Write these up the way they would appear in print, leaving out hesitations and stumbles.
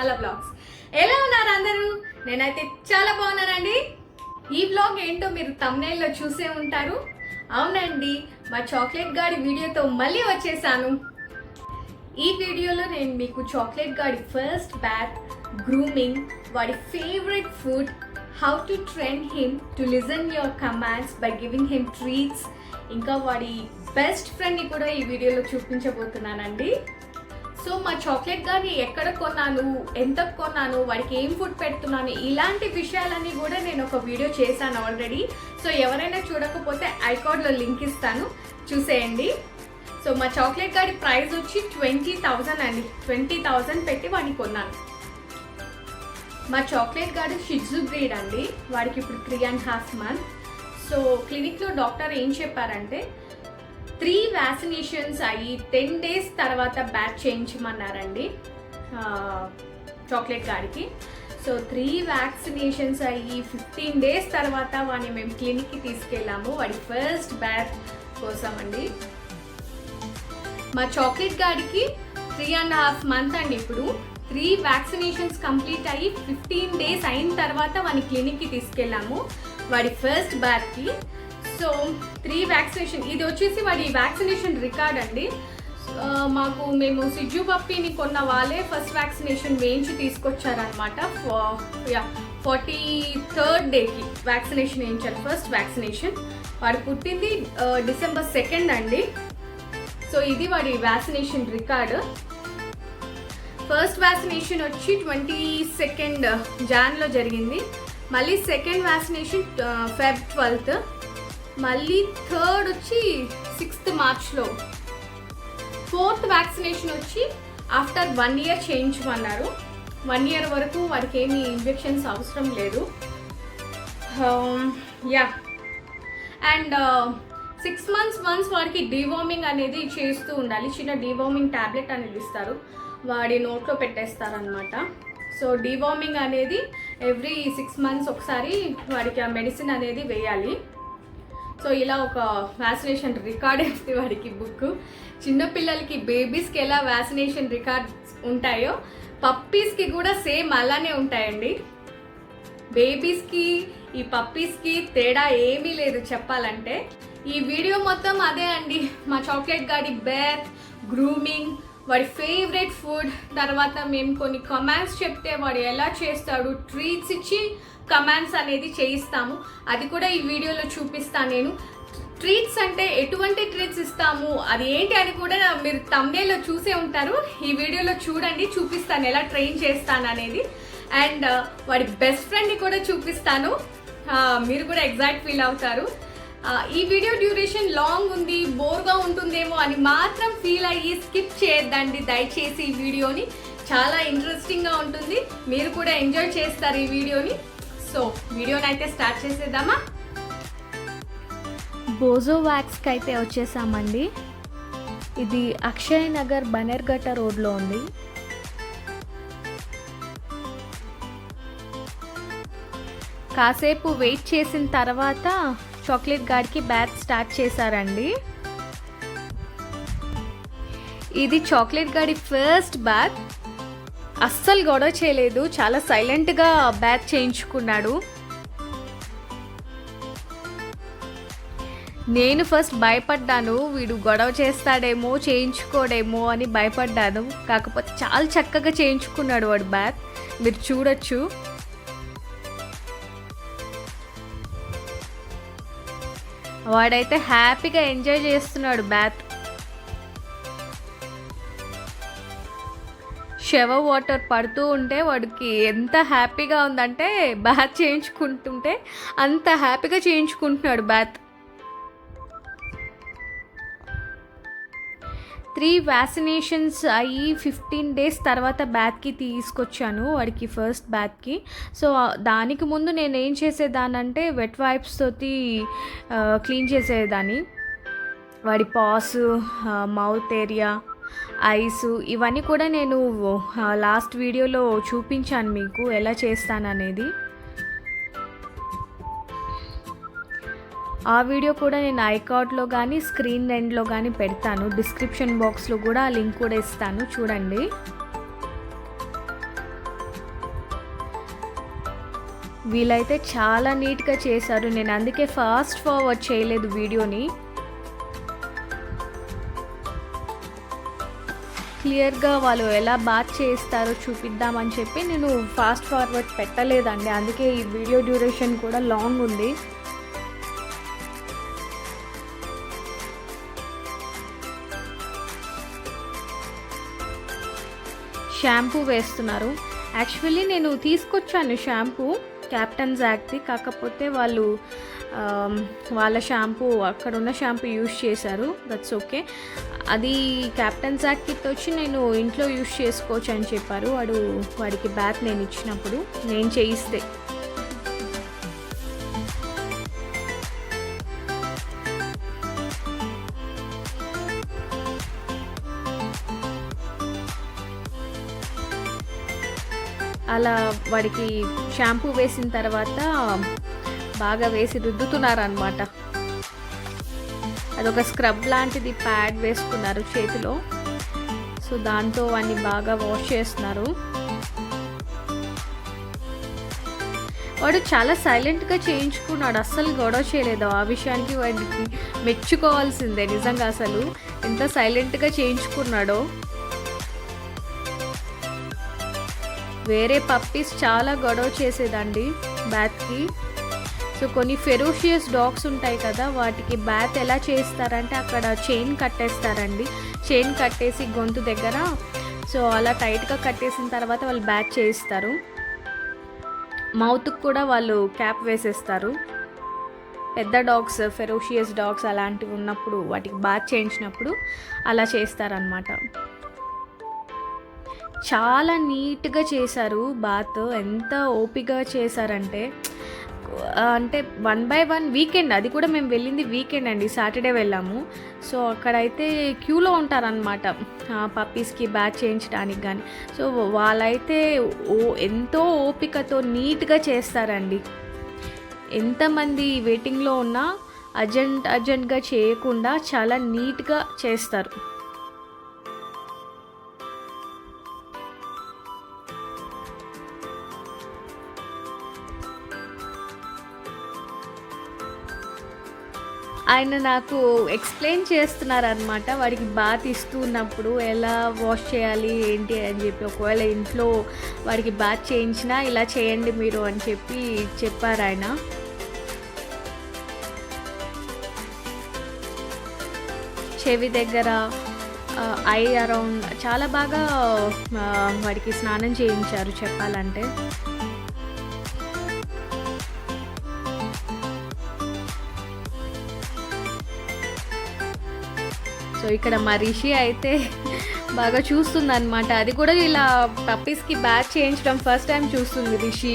Swarnala blogs. ఎలా ఉన్నారు అందరూ? నేనైతే చాలా బాగున్నానండి. ఈ బ్లాగ్ ఏంటో మీరు థంబ్నెయిల్లో చూసే ఉంటారు. అవునండి, మా చాక్లెట్ గాడి వీడియోతో మళ్ళీ వచ్చేసాను. ఈ వీడియోలో నేను మీకు చాక్లెట్ గాడి ఫస్ట్ బాత్, గ్రూమింగ్, వాడి favourite food, how to train him to listen your commands by giving him treats, ఇంకా వాడి బెస్ట్ ఫ్రెండ్ని కూడా ఈ వీడియోలో చూపించబోతున్నానండి. సో మా చాక్లెట్ గాని ఎక్కడ కొన్నాను, ఎంత కొన్నాను, వాడికి ఏం ఫుడ్ పెడుతున్నాను, ఇలాంటి విషయాలన్నీ కూడా నేను ఒక వీడియో చేశాను ఆల్రెడీ. సో ఎవరైనా చూడకపోతే ఐకార్డ్లో లింక్ ఇస్తాను, చూసేయండి. సో మా చాక్లెట్ గాడి ప్రైస్ వచ్చి 20,000 అండి. 20,000 పెట్టి వాడిని కొన్నాను. మా చాక్లెట్ గాడు షిట్జు బ్రీడ్ అండి. వాడికి ఇప్పుడు 3.5 months. సో క్లినిక్లో డాక్టర్ ఏం చెప్పారంటే 3 వ్యాక్సినేషన్స్ అయ్యి 10 days తర్వాత బ్యాచ్ చేయించమన్నారండి చాక్లెట్ గాడికి. సో 3 వ్యాక్సినేషన్స్ అయ్యి 15 days తర్వాత వాడిని మేము క్లినిక్కి తీసుకెళ్ళాము వాడి ఫస్ట్ బ్యాచ్ కోసం అండి. మా చాక్లెట్ గాడికి 3.5 months అండి. ఇప్పుడు 3 వ్యాక్సినేషన్స్ కంప్లీట్ అయ్యి 15 days అయిన తర్వాత వాడిని క్లినిక్కి తీసుకెళ్ళాము వాడి ఫస్ట్ బ్యాచ్కి. సో 3 వ్యాక్సినేషన్, ఇది వచ్చేసి వాడి వ్యాక్సినేషన్ రికార్డ్ అండి. మేము సిజ్జు పప్పీని కొన్న వాళ్ళే ఫస్ట్ వ్యాక్సినేషన్ వేయించి తీసుకొచ్చారనమాట. 43rd డేకి వ్యాక్సినేషన్ వేయించారు, ఫస్ట్ వ్యాక్సినేషన్. వాడు పుట్టింది December 2nd అండి. సో ఇది వాడి వ్యాక్సినేషన్ రికార్డ్. ఫస్ట్ వ్యాక్సినేషన్ వచ్చి 22nd January జరిగింది. మళ్ళీ సెకండ్ వ్యాక్సినేషన్ Feb 12th. మళ్ళీ థర్డ్ వచ్చి 6th March. 4th వ్యాక్సినేషన్ వచ్చి ఆఫ్టర్ 1 year చేయించమన్నారు. 1 year వరకు వాడికి ఏమి ఇంజెక్షన్స్ అవసరం లేదు. అండ్ 6 months వన్స్ వాడికి డీవార్మింగ్ అనేది చేస్తూ ఉండాలి. చిన్న డీవార్మింగ్ ట్యాబ్లెట్ అనేది ఇస్తారు, వాడి నోట్లో పెట్టేస్తారనమాట. సో డీవార్మింగ్ అనేది ఎవ్రీ 6 months ఒకసారి వాడికి ఆ మెడిసిన్ అనేది వేయాలి. సో ఇలా ఒక వ్యాక్సినేషన్ రికార్డ్ వేస్తే వాడికి బుక్. చిన్నపిల్లలకి బేబీస్కి ఎలా వ్యాక్సినేషన్ రికార్డ్స్ ఉంటాయో పప్పీస్కి కూడా సేమ్ అలానే ఉంటాయండి. బేబీస్కి ఈ పప్పీస్కి తేడా ఏమీ లేదు చెప్పాలంటే. ఈ వీడియో మొత్తం అదే అండి. మా చాక్లెట్ గాడి బెర్త్, గ్రూమింగ్, వాడి ఫేవరెట్ ఫుడ్, తర్వాత మేము కొన్ని కమాండ్స్ చెప్తే వాడు ఎలా చేస్తాడు, ట్రీట్స్ ఇచ్చి కమాండ్స్ అనేది చేయిస్తాము, అది కూడా ఈ వీడియోలో చూపిస్తాను నేను. ట్రీట్స్ అంటే ఎటువంటి ట్రీట్స్ ఇస్తాము, అది ఏంటి అని కూడా మీరు థంబ్నెయిల్లో చూసే ఉంటారు. ఈ వీడియోలో చూడండి, చూపిస్తాను ఎలా ట్రైన్ చేస్తాను అనేది. అండ్ వాడి బెస్ట్ ఫ్రెండ్ని కూడా చూపిస్తాను, మీరు కూడా ఎగ్జైట్ ఫీల్ అవుతారు. ఈ వీడియో డ్యూరేషన్ లాంగ్ ఉంది, బోర్గా ఉంటుందేమో అని మాత్రం ఫీల్ అయ్యి స్కిప్ చేయొద్దండి దయచేసి. ఈ వీడియోని చాలా ఇంట్రెస్టింగ్గా ఉంటుంది, మీరు కూడా ఎంజాయ్ చేస్తారు ఈ వీడియోని. సో వీడియోని అయితే స్టార్ట్ చేసేద్దామా. బోజో వ్యాక్స్కి అయితే వచ్చేసామండి. ఇది అక్షయ్ నగర్ బనర్ఘట్ట రోడ్లో ఉంది. కాసేపు వెయిట్ చేసిన తర్వాత చాక్లెట్ గాడికి బ్యాత్ స్టార్ట్ చేశారండి. ఇది చాక్లెట్ గాడి ఫస్ట్ బ్యాత్. అస్సలు గొడవ చేయలేదు, చాలా సైలెంట్గా బ్యాత్ చేయించుకున్నాడు. నేను ఫస్ట్ భయపడ్డాను, వీడు గొడవ చేస్తాడేమో, చేయించుకోడేమో అని భయపడ్డాను. కాకపోతే చాలా చక్కగా చేయించుకున్నాడు వాడు బ్యాత్, మీరు చూడొచ్చు. వాడైతే హ్యాపీగా ఎంజాయ్ చేస్తున్నాడు బ్యాత్. షవర్ వాటర్ పడుతూ ఉంటే వాడికి ఎంత హ్యాపీగా ఉందంటే, బ్యాత్ చేయించుకుంటుంటే అంత హ్యాపీగా చేయించుకుంటున్నాడు బ్యాత్. 3 వ్యాక్సినేషన్స్ అయ్యి 15 days తర్వాత బ్యాత్కి తీసుకొచ్చాను వాడికి ఫస్ట్ బ్యాత్కి. సో దానికి ముందు నేను ఏం చేసేదానంటే వెట్ వైప్స్ తోటి క్లీన్ చేసేదాన్ని. వాడి పాస్, మౌత్ ఏరియా, ఐస్, ఇవన్నీ కూడా నేను లాస్ట్ వీడియోలో చూపించాను మీకు ఎలా చేస్తాననేది. ఆ వీడియో కూడా నేను ఐకార్డ్లో కానీ స్క్రీన్ ఎండ్లో కానీ పెడతాను, డిస్క్రిప్షన్ బాక్స్లో కూడా ఆ లింక్ కూడా ఇస్తాను, చూడండి. వీళ్ళైతే చాలా నీట్గా చేశారు. నేను అందుకే ఫాస్ట్ ఫార్వర్డ్ చేయలేదు వీడియోని. క్లియర్గా వాళ్ళు ఎలా బాత్ చేస్తారో చూపిద్దామని చెప్పి నేను ఫాస్ట్ ఫార్వర్డ్ పెట్టలేదండి. అందుకే ఈ వీడియో డ్యూరేషన్ కూడా లాంగ్ ఉంది. షాంపూ వేస్తున్నారు. యాక్చువల్లీ నేను తీసుకొచ్చాను షాంపూ క్యాప్టెన్ జాక్ది, కాకపోతే వాళ్ళు వాళ్ళ షాంపూ అక్కడ ఉన్న షాంపూ యూస్ చేశారు. That's okay. అది క్యాప్టెన్ జాక్ కిట్ వచ్చి నేను ఇంట్లో యూస్ చేసుకోవచ్చు అని చెప్పారు వాడికి బ్యాత్ నేను ఇచ్చినప్పుడు, నేను చేయిస్తే. అలా వాడికి షాంపూ వేసిన తర్వాత బాగా వేసి రుద్దుతున్నారనమాట. అదొక స్క్రబ్ లాంటిది ప్యాడ్ వేసుకున్నారు చేతిలో. సో దాంతో వాడిని బాగా వాష్ చేస్తున్నారు. వాడు చాలా సైలెంట్గా చేయించుకున్నాడు, అస్సలు గొడవ చేయలేదు. ఆ విషయానికి వాడికి మెచ్చుకోవాల్సిందే నిజంగా. అసలు ఎంత సైలెంట్గా చేయించుకున్నాడో. వేరే పప్పీస్ చాలా గొడవ చేసేదండి బ్యాత్కి. సో కొన్ని ఫెరోషియస్ డాగ్స్ ఉంటాయి కదా, వాటికి బ్యాత్ ఎలా చేస్తారంటే అక్కడ చైన్ కట్టేస్తారండి. చైన్ కట్టేసి గొంతు దగ్గర, సో అలా టైట్గా కట్టేసిన తర్వాత వాళ్ళు బ్యాత్ చేయిస్తారు. మౌత్కి కూడా వాళ్ళు క్యాప్ వేసేస్తారు. పెద్ద డాగ్స్, ఫెరోషియస్ డాగ్స్ అలాంటివి ఉన్నప్పుడు వాటికి బాత్ చేయించినప్పుడు అలా చేస్తారనమాట. చాలా నీట్గా చేశారు బాత్. ఎంత ఓపికగా చేశారంటే, అంటే 1 by 1 వీకెండ్, అది కూడా మేము వెళ్ళింది వీకెండ్ అండి, సాటర్డే వెళ్ళాము. సో అక్కడైతే క్యూలో ఉంటారనమాట పప్పీస్కి బ్యాత్ చేయించడానికి కానీ. సో వాళ్ళైతే ఎంతో ఓపికతో నీట్గా చేస్తారండి. ఎంతమంది వెయిటింగ్లో ఉన్నా అర్జెంట్గా చేయకుండా చాలా నీట్గా చేస్తారు. ఆయన నాకు ఎక్స్ప్లెయిన్ చేస్తున్నారనమాట, వాడికి బాత్ ఇస్తూ ఉన్నప్పుడు ఎలా వాష్ చేయాలి ఏంటి అని చెప్పి. ఒకవేళ ఇంట్లో వాడికి బాత్ చేయించినా ఇలా చేయండి మీరు అని చెప్పి చెప్పారు ఆయన. చెవి దగ్గర, ఐ అరౌండ్ చాలా బాగా వాడికి స్నానం చేయించారు చెప్పాలంటే. సో ఇక్కడ మా రిషి అయితే బాగా చూస్తుంది అనమాట. అది కూడా ఇలా పప్పీస్కి బ్యాత్ చేయించడం ఫస్ట్ టైం చూస్తుంది రిషి.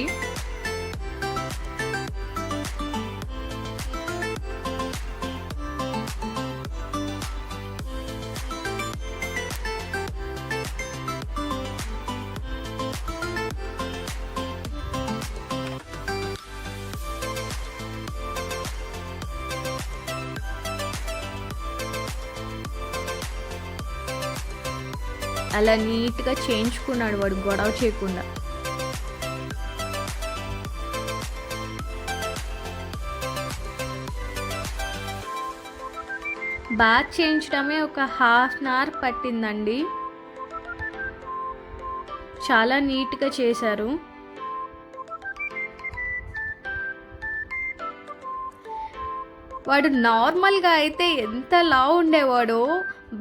అలా నీట్గా చేయించుకున్నాడు వాడు గొడవ చేయకుండా. బాత్ చేయించడమే ఒక 1/2 hour పట్టిందండి. చాలా నీట్గా చేశారు. వాడు నార్మల్గా అయితే ఎంత లావు ఉండేవాడో,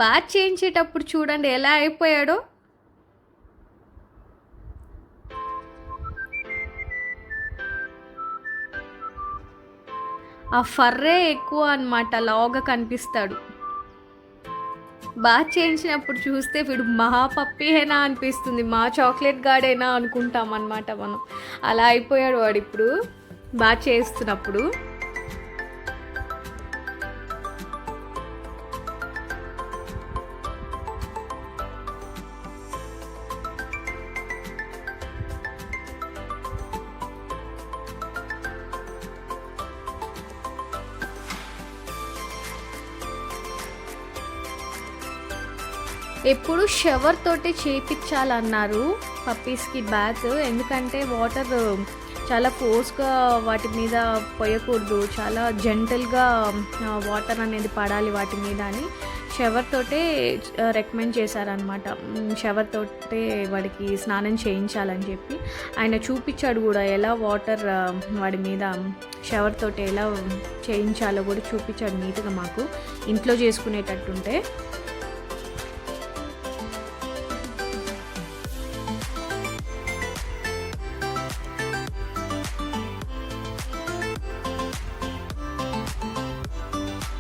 బాత్ చేయించేటప్పుడు చూడండి ఎలా అయిపోయాడో. ఆ ఫర్రే ఎక్కువ అన్నమాట, లావుగా కనిపిస్తాడు. బాత్ చేయించినప్పుడు చూస్తే వీడు మహా పప్పీహేనా అనిపిస్తుంది, మా చాక్లెట్ గాడేనా అనుకుంటాం అన్నమాట మనం. అలా అయిపోయాడు వాడు ఇప్పుడు బాత్ చేస్తున్నప్పుడు. ఎప్పుడు షవర్ తోటి చేయించాలన్నారు పప్పీస్కి బ్యాత్, ఎందుకంటే వాటర్ చాలా ఫోర్స్గా వాటి మీద పోయకూడదు, చాలా జెంటల్గా వాటర్ అనేది పడాలి వాటి మీద అని షవర్ తోటే రికమెండ్ చేశారనమాట. షవర్ తోటే వాడికి స్నానం చేయించాలని చెప్పి ఆయన చూపించాడు కూడా, ఎలా వాటర్ వాడి మీద షవర్ తోటి ఎలా చేయించాలో కూడా చూపించాడు నీట్గా మాకు, ఇంట్లో చేసుకునేటట్టుంటే.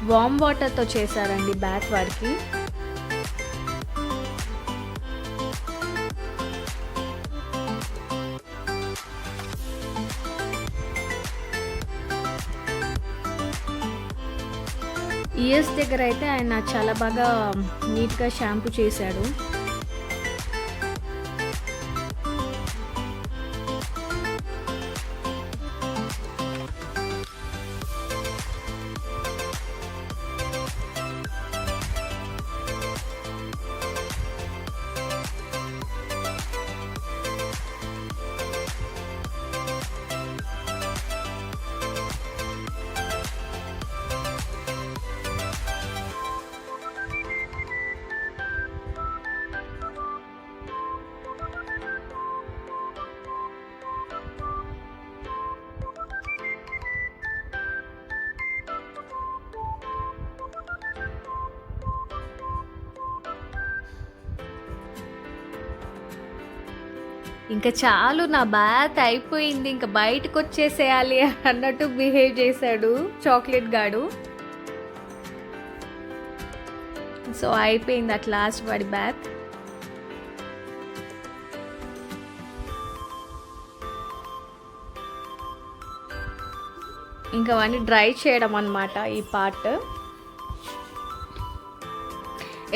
వామ్ వాటర్తో చేశారండి బ్యాత్ వాడికి. ఇయర్స్ దగ్గర అయితే ఆయన చాలా బాగా నీట్గా షాంపూ చేశాడు. ఇంకా చాలు, నా బాత్ అయిపోయింది, ఇంకా బయటకు వచ్చేసేయాలి అన్నట్టు బిహేవ్ చేశాడు చాక్లెట్ గాడు. సో అయిపోయింది అట్ లాస్ట్ వాడి బాత్. ఇంకా వాడిని డ్రై చేయడం అన్నమాట ఈ పార్ట్.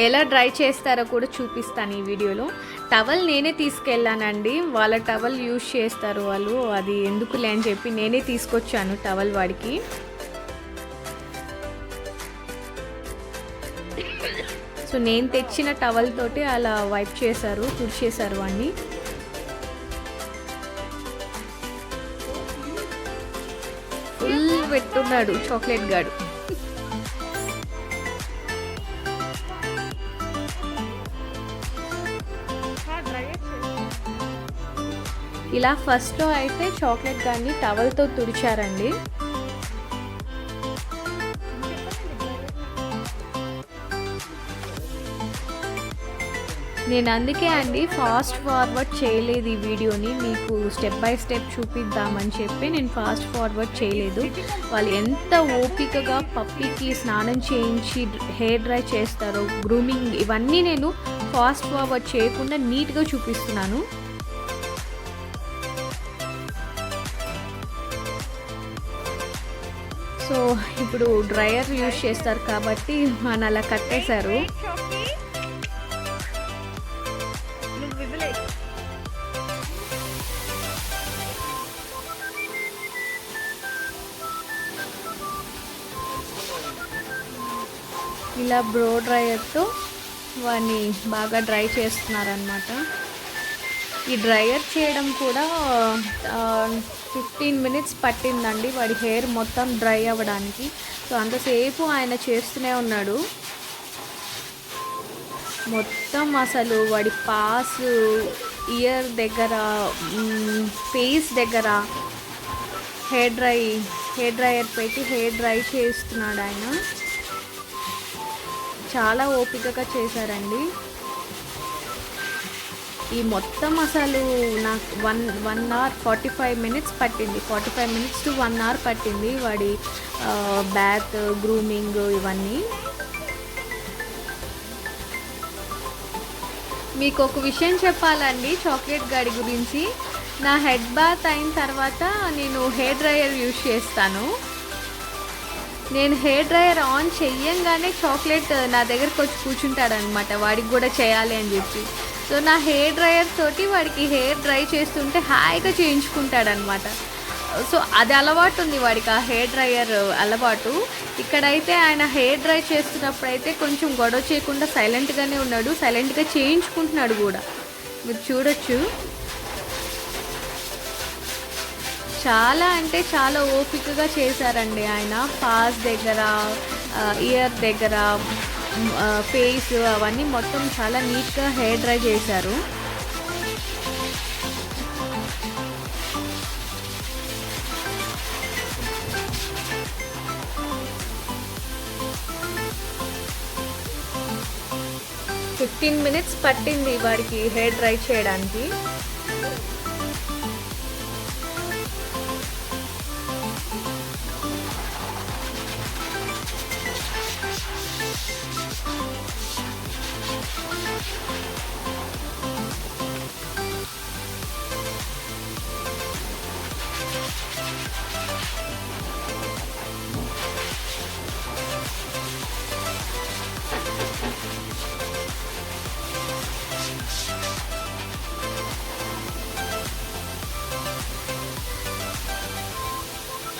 ఎలా డ్రై చేస్తారో కూడా చూపిస్తాను ఈ వీడియోలో. టవల్ నేనే తీసుకెళ్ళానండి, వాళ్ళ టవల్ యూజ్ చేస్తారు వాళ్ళు, అది ఎందుకులే అని చెప్పి నేనే తీసుకొచ్చాను టవల్ వాడికి. సో నేను తెచ్చిన టవల్ తోటి అలా వైప్ చేశారు, తుడిచేశారు వాడిని. ఫుల్ పెట్టున్నాడు చాక్లెట్ గాడు. ఇలా ఫస్ట్లో అయితే చాక్లెట్ గాన్ని టవల్తో తుడిచారండి. నేను అందుకే అండి ఫాస్ట్ ఫార్వర్డ్ చేయలేదు ఈ వీడియోని, మీకు స్టెప్ బై స్టెప్ చూపిద్దామని చెప్పి నేను ఫాస్ట్ ఫార్వర్డ్ చేయలేదు. వాళ్ళు ఎంత ఓపికగా పప్పీకి స్నానం చేయించి హెయిర్ డ్రై చేస్తారో, గ్రూమింగ్, ఇవన్నీ నేను ఫాస్ట్ ఫార్వర్డ్ చేయకుండా నీట్గా చూపిస్తున్నాను. సో ఇప్పుడు డ్రయర్ యూజ్ చేస్తారు కాబట్టి మన అలా కట్టేశారు. ఇలా బ్రో డ్రయర్తో వాడిని బాగా డ్రై చేస్తున్నారనమాట. ఈ డ్రయర్ చేయడం కూడా 15 మినిట్స్ పట్టిందండి వాడి హెయిర్ మొత్తం డ్రై అవ్వడానికి. సో అంతసేపు ఆయన చేస్తూనే ఉన్నాడు. మొత్తం అసలు వాడి పాస్, ఇయర్ దగ్గర, ఫేస్ దగ్గర హెయిర్ డ్రయర్ పెట్టి హెయిర్ డ్రై చేస్తున్నాడు ఆయన. చాలా ఓపికగా చేశారండి. ఈ మొత్తం అసలు నాకు 1 hour 45 minutes పట్టింది. 45 minutes to 1 hour పట్టింది వాడి బ్యాత్, గ్రూమింగ్ ఇవన్నీ. మీకు ఒక విషయం చెప్పాలండి చాక్లెట్ గాడి గురించి. నా హెడ్ బాత్ అయిన తర్వాత నేను హెయిర్ డ్రయర్ యూజ్ చేస్తాను. నేను హెయిర్ డ్రయర్ ఆన్ చెయ్యంగానే చాక్లెట్ నా దగ్గరకు వచ్చి కూర్చుంటాడనమాట, వాడికి కూడా చేయాలి అని చెప్పి. సో నా హెయిర్ డ్రయర్ తోటి వాడికి హెయిర్ డ్రై చేస్తుంటే హాయిగా చేయించుకుంటాడనమాట. సో అది అలవాటు ఉంది వాడికి, ఆ హెయిర్ డ్రయర్ అలవాటు. ఇక్కడైతే ఆయన హెయిర్ డ్రై చేస్తున్నప్పుడు అయితే కొంచెం గొడవ చేయకుండా సైలెంట్గానే ఉన్నాడు, సైలెంట్గా చేయించుకుంటున్నాడు కూడా, మీరు చూడొచ్చు. చాలా అంటే చాలా ఓపికగా చేశారండి ఆయన. పాస్ దగ్గర, ఇయర్ దగ్గర, ఫేస్ అవన్నీ మొత్తం చాలా నీట్‌గా హెయిర్ డ్రై చేశారు. ఫిఫ్టీన్ మినిట్స్ పట్టింది వాడికి హెయిర్ డ్రై చేయడానికి.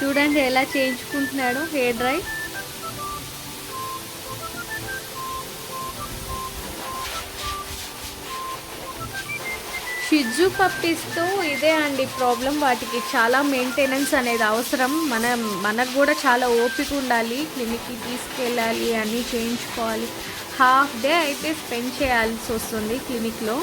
చూడండి ఎలా చేయించుకుంటున్నాడు హెయిర్ డ్రై. షిట్జు పప్పీస్తో ఇదే అండి ప్రాబ్లం. వాటికి చాలా మెయింటెనెన్స్ అనేది అవసరం. మనకు కూడా చాలా ఓపిక ఉండాలి. క్లినిక్కి తీసుకెళ్ళాలి, అన్నీ చేయించుకోవాలి. హాఫ్ డే అయితే స్పెండ్ చేయాల్సి వస్తుంది క్లినిక్లో.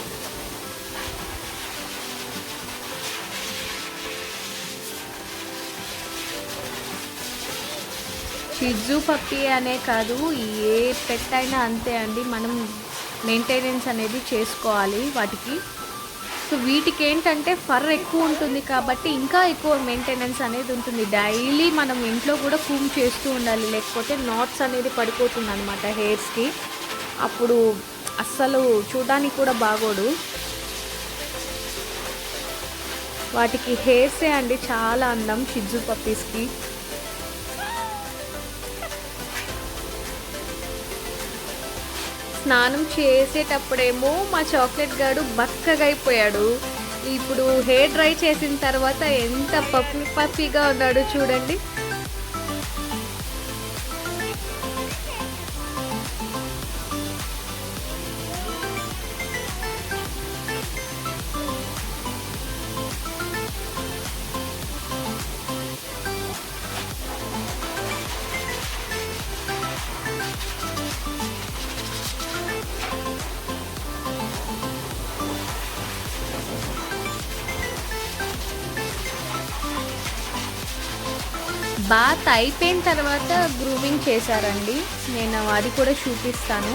షిట్జు పప్పీ అనే కాదు, ఏ పెట్ అయినా అంతే అండి. మనం మెయింటెనెన్స్ అనేది చేసుకోవాలి వాటికి. సో వీటికి ఏంటంటే ఫర్ ఎక్కువ ఉంటుంది కాబట్టి ఇంకా ఎక్కువ మెయింటెనెన్స్ అనేది ఉంటుంది. డైలీ మనం ఇంట్లో కూడా కూమ్ చేస్తూ ఉండాలి, లేకపోతే నాట్స్ అనేది పడిపోతుంది అనమాట హెయిర్స్కి. అప్పుడు అస్సలు చూడడానికి కూడా బాగోడు. వాటికి హెయిర్సే అండి చాలా అందం షిట్జు పప్పీస్కి. స్నానం చేసేటప్పుడేమో మా చాక్లెట్ గాడు బక్కగా అయిపోయాడు. ఇప్పుడు హెయిర్ డ్రై చేసిన తర్వాత ఎంత పఫీగా ఉన్నాడు చూడండి. బాత్ అయిపోయిన తర్వాత గ్రూమింగ్ చేశారండి. నేను అది కూడా చూపిస్తాను.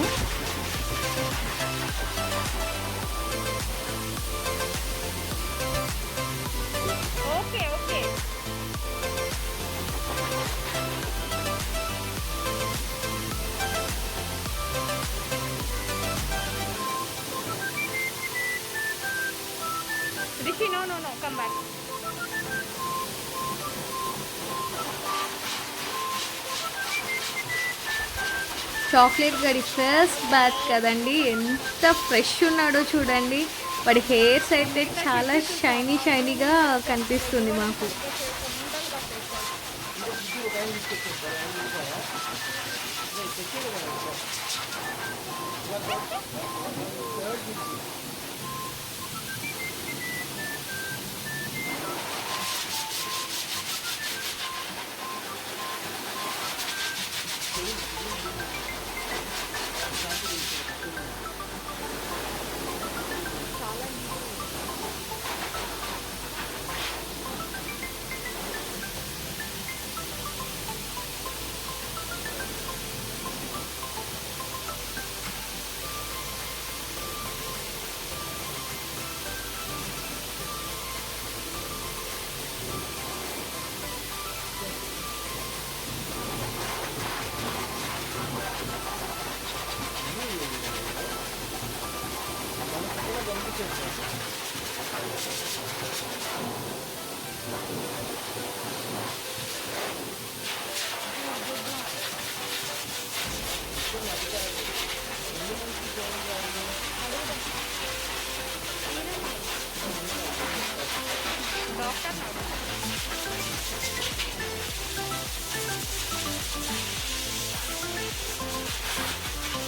Rishi, no, come back. Chocolate గడి ఫస్ట్ బాత్ కదండి, ఎంత ఫ్రెష్ ఉన్నాడో చూడండి. వాడి హెయిర్స్ అయితే చాలా షైనీగా కనిపిస్తుంది మాకు.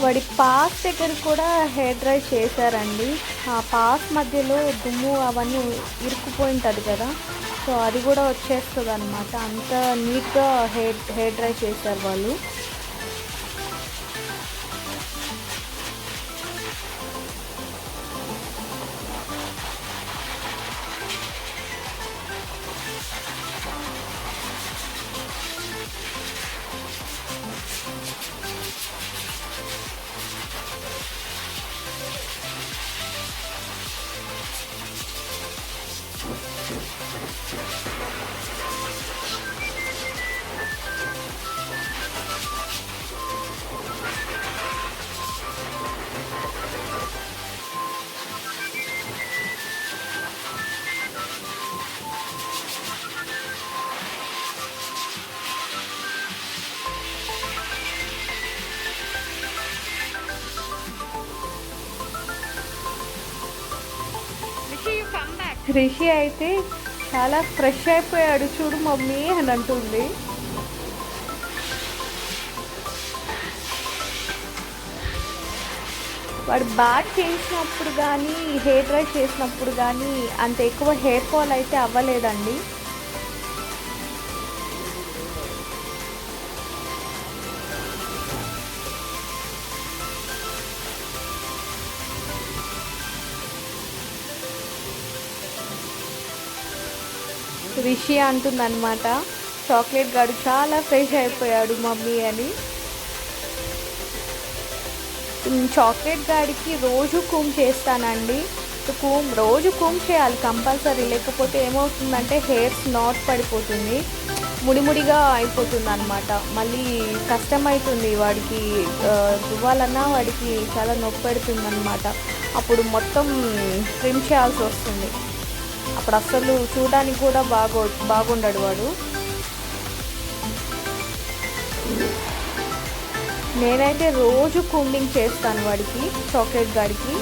వాడి పాస్ దగ్గర కూడా హెయిర్ డ్రై చేశారండి. ఆ పాస్ మధ్యలో దుమ్ము అవన్నీ ఇరుక్కుపోయి ఉంటుంది కదా, సో అది కూడా వచ్చేస్తుంది అనమాట. అంత నీట్గా హెయిర్ డ్రై చేశారు వాళ్ళు. రిషి అయితే చాలా ఫ్రెష్ అయిపోయాడు, చూడు మమ్మీ అని అంటుంది. వాడు బాత్ చేసినప్పుడు కానీ హెయిర్ డ్రై చేసినప్పుడు కానీ అంత ఎక్కువ హెయిర్ ఫాల్ అయితే అవ్వలేదండి. రిషి అంటుందన్నమాట, చాక్లెట్ గాడు చాలా ఫ్రెష్ అయిపోయాడు మమ్మీ అని. చాక్లెట్ గాడికి రోజు కూమ్ చేస్తానండి. రోజు కూమ్ చేయాలి కంపల్సరీ, లేకపోతే ఏమవుతుందంటే హెయిర్స్ నాట్ పడిపోతుంది, ముడిముడిగా అయిపోతుంది అనమాట. మళ్ళీ కష్టమవుతుంది వాడికి దువ్వాలన్నా వాడికి చాలా నొప్పి పెడుతుంది అనమాట. అప్పుడు మొత్తం ట్రిమ్ చేయాల్సి వస్తుంది. అప్పుడు అస్సలు చూడడానికి కూడా బాగుండడు వాడు. నేనైతే రోజు కూంబింగ్ చేస్తాను వాడికి, చాక్లెట్ గాడికి.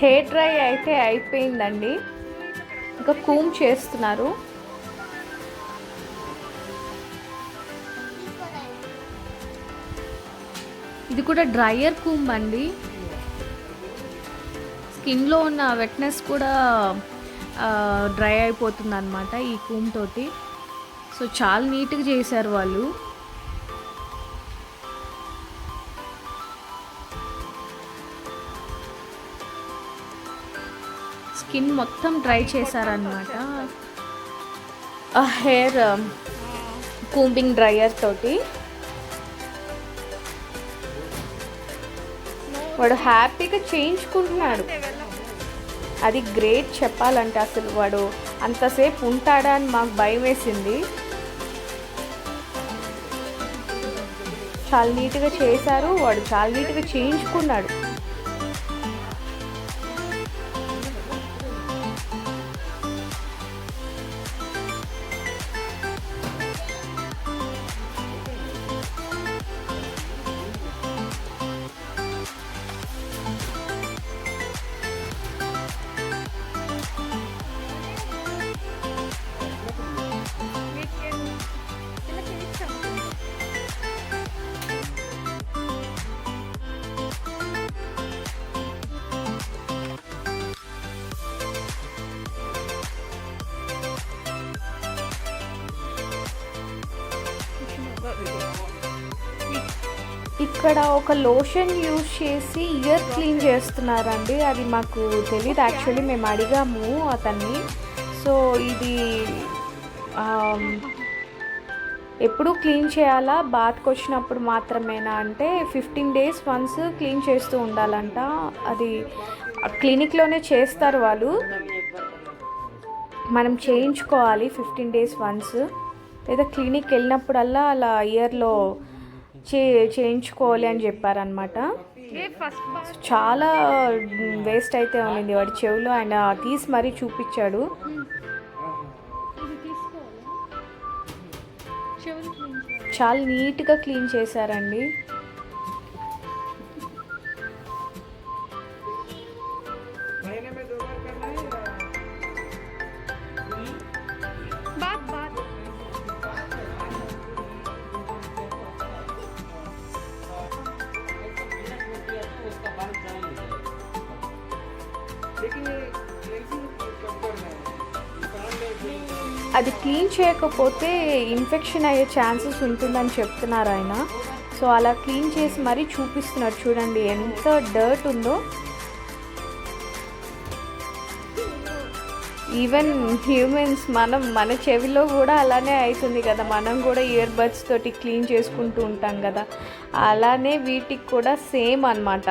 హెయిర్ డ్రై అయితే అయిపోయిందండి, ఇంకా కూమ్ చేస్తున్నారు. ఇది కూడా డ్రైయర్ కూమ్ అండి. స్కిన్లో ఉన్న వెట్నెస్ కూడా డ్రై అయిపోతుంది అనమాట ఈ కూమ్ తోటి. సో చాలా నీట్గా చేశారు వాళ్ళు. స్కిన్ మొత్తం డ్రై చేశారనమాట హెయిర్ కూంబింగ్ డ్రైయర్ తోటి. వాడు హ్యాపీగా చేయించుకుంటున్నాడు, అది గ్రేట్ చెప్పాలంటే. అసలు వాడు అంతసేపు ఉంటాడా అని మాకు భయం వేసింది. చాలా నీట్గా చేశారు, వాడు చాలా నీట్గా చేయించుకున్నాడు. ఇక్కడ ఒక లోషన్ యూజ్ చేసి ఇయర్ క్లీన్ చేస్తున్నారండి. అది మాకు తెలియదు యాక్చువల్లీ, మేము అడిగాము అతన్ని. సో ఇది ఎప్పుడు క్లీన్ చేయాలా, బాత్కి వచ్చినప్పుడు మాత్రమేనా అంటే 15 days వన్స్ క్లీన్ చేస్తూ ఉండాలంట. అది క్లినిక్లోనే చేస్తారు వాళ్ళు. మనం చేయించుకోవాలి 15 days వన్స్, లేదా క్లినిక్ వెళ్ళినప్పుడల్లా అలా ఇయర్లో చేయించుకోవాలి అని చెప్పారనమాట. చాలా వేస్ట్ అయితే ఉన్నింది వాడి చెవిలో, ఆయన తీసి మరీ చూపించాడు. చాలా నీట్గా క్లీన్ చేశారండి. అది క్లీన్ చేయకపోతే ఇన్ఫెక్షన్ అయ్యే ఛాన్సెస్ ఉంటుందని చెప్తున్నారు ఆయన. సో అలా క్లీన్ చేసి మరీ చూపిస్తున్నారు. చూడండి ఎంత డర్ట్ ఉందో. ఈవెన్ హ్యూమన్స్ మన చెవిలో కూడా అలానే అవుతుంది కదా, మనం కూడా ఇయర్ బడ్స్ తోటి క్లీన్ చేసుకుంటూ ఉంటాం కదా, అలానే వీటికి కూడా సేమ్ అన్నమాట.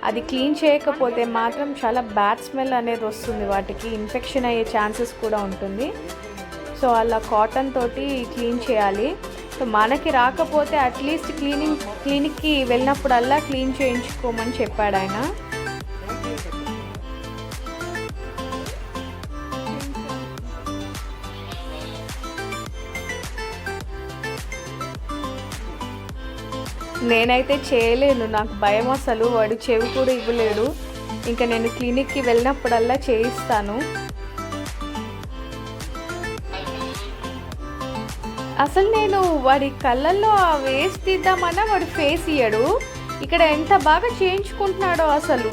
అది క్లీన్ చేయకపోతే మాత్రం చాలా బ్యాడ్ స్మెల్ అనేది వస్తుంది, వాటికి ఇన్ఫెక్షన్ అయ్యే ఛాన్సెస్ కూడా ఉంటుంది. సో అలా కాటన్ తోటి క్లీన్ చేయాలి. సో మనకి రాకపోతే అట్లీస్ట్ క్లినిక్కి వెళ్ళినప్పుడల్లా క్లీన్ చేయించుకోమని చెప్పాడు ఆయన. నేనైతే చేయలేను, నాకు భయం అసలు. వాడు చెవి కూడా ఇవ్వలేడు. ఇంకా నేను క్లినిక్కి వెళ్ళినప్పుడల్లా చేయిస్తాను. అసలు నేను వాడి కళ్ళల్లో ఆ వేస్ట్ తీద్దామన్నా వాడు ఫేస్ ఇయ్యడు. ఇక్కడ ఎంత బాగా చేయించుకుంటున్నాడో అసలు.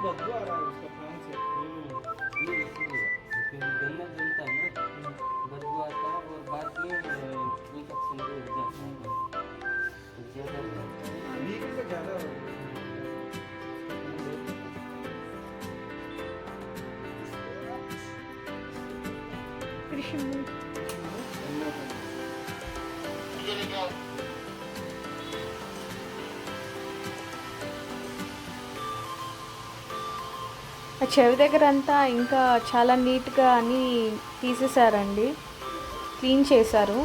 बदबू आ रहा है उसका कान से। ये इसीलिए क्योंकि गन्ना जलता है ना, बदबू आता है और बाद में इन्फेक्शन भी हो जाता है। ज़्यादा वीक से ज़्यादा हो ఆ చెవి దగ్గర అంతా ఇంకా చాలా నీట్గా అని తీసేశారండి, క్లీన్ చేశారు.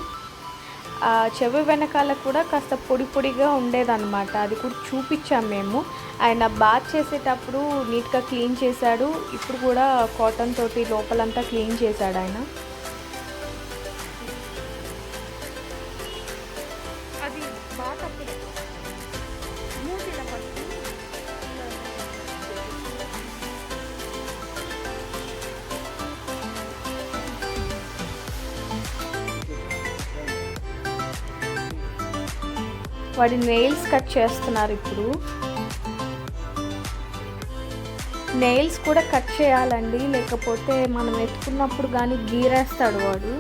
ఆ చెవి వెనకాల కూడా కాస్త పొడి పొడిగా ఉండేదన్నమాట, అది కూడా చూపించాం మేము. ఆయన బాత్ చేసేటప్పుడు నీట్గా క్లీన్ చేశాడు. ఇప్పుడు కూడా కాటన్ తోటి లోపలంతా క్లీన్ చేశాడు ఆయన. వాడి నెయిల్స్ కట్ చేస్తున్నారు ఇప్పుడు. నెయిల్స్ కూడా కట్ చేయాలండి, లేకపోతే మనం ఎత్తుకున్నప్పుడు కానీ గీరేస్తాడు వాడు.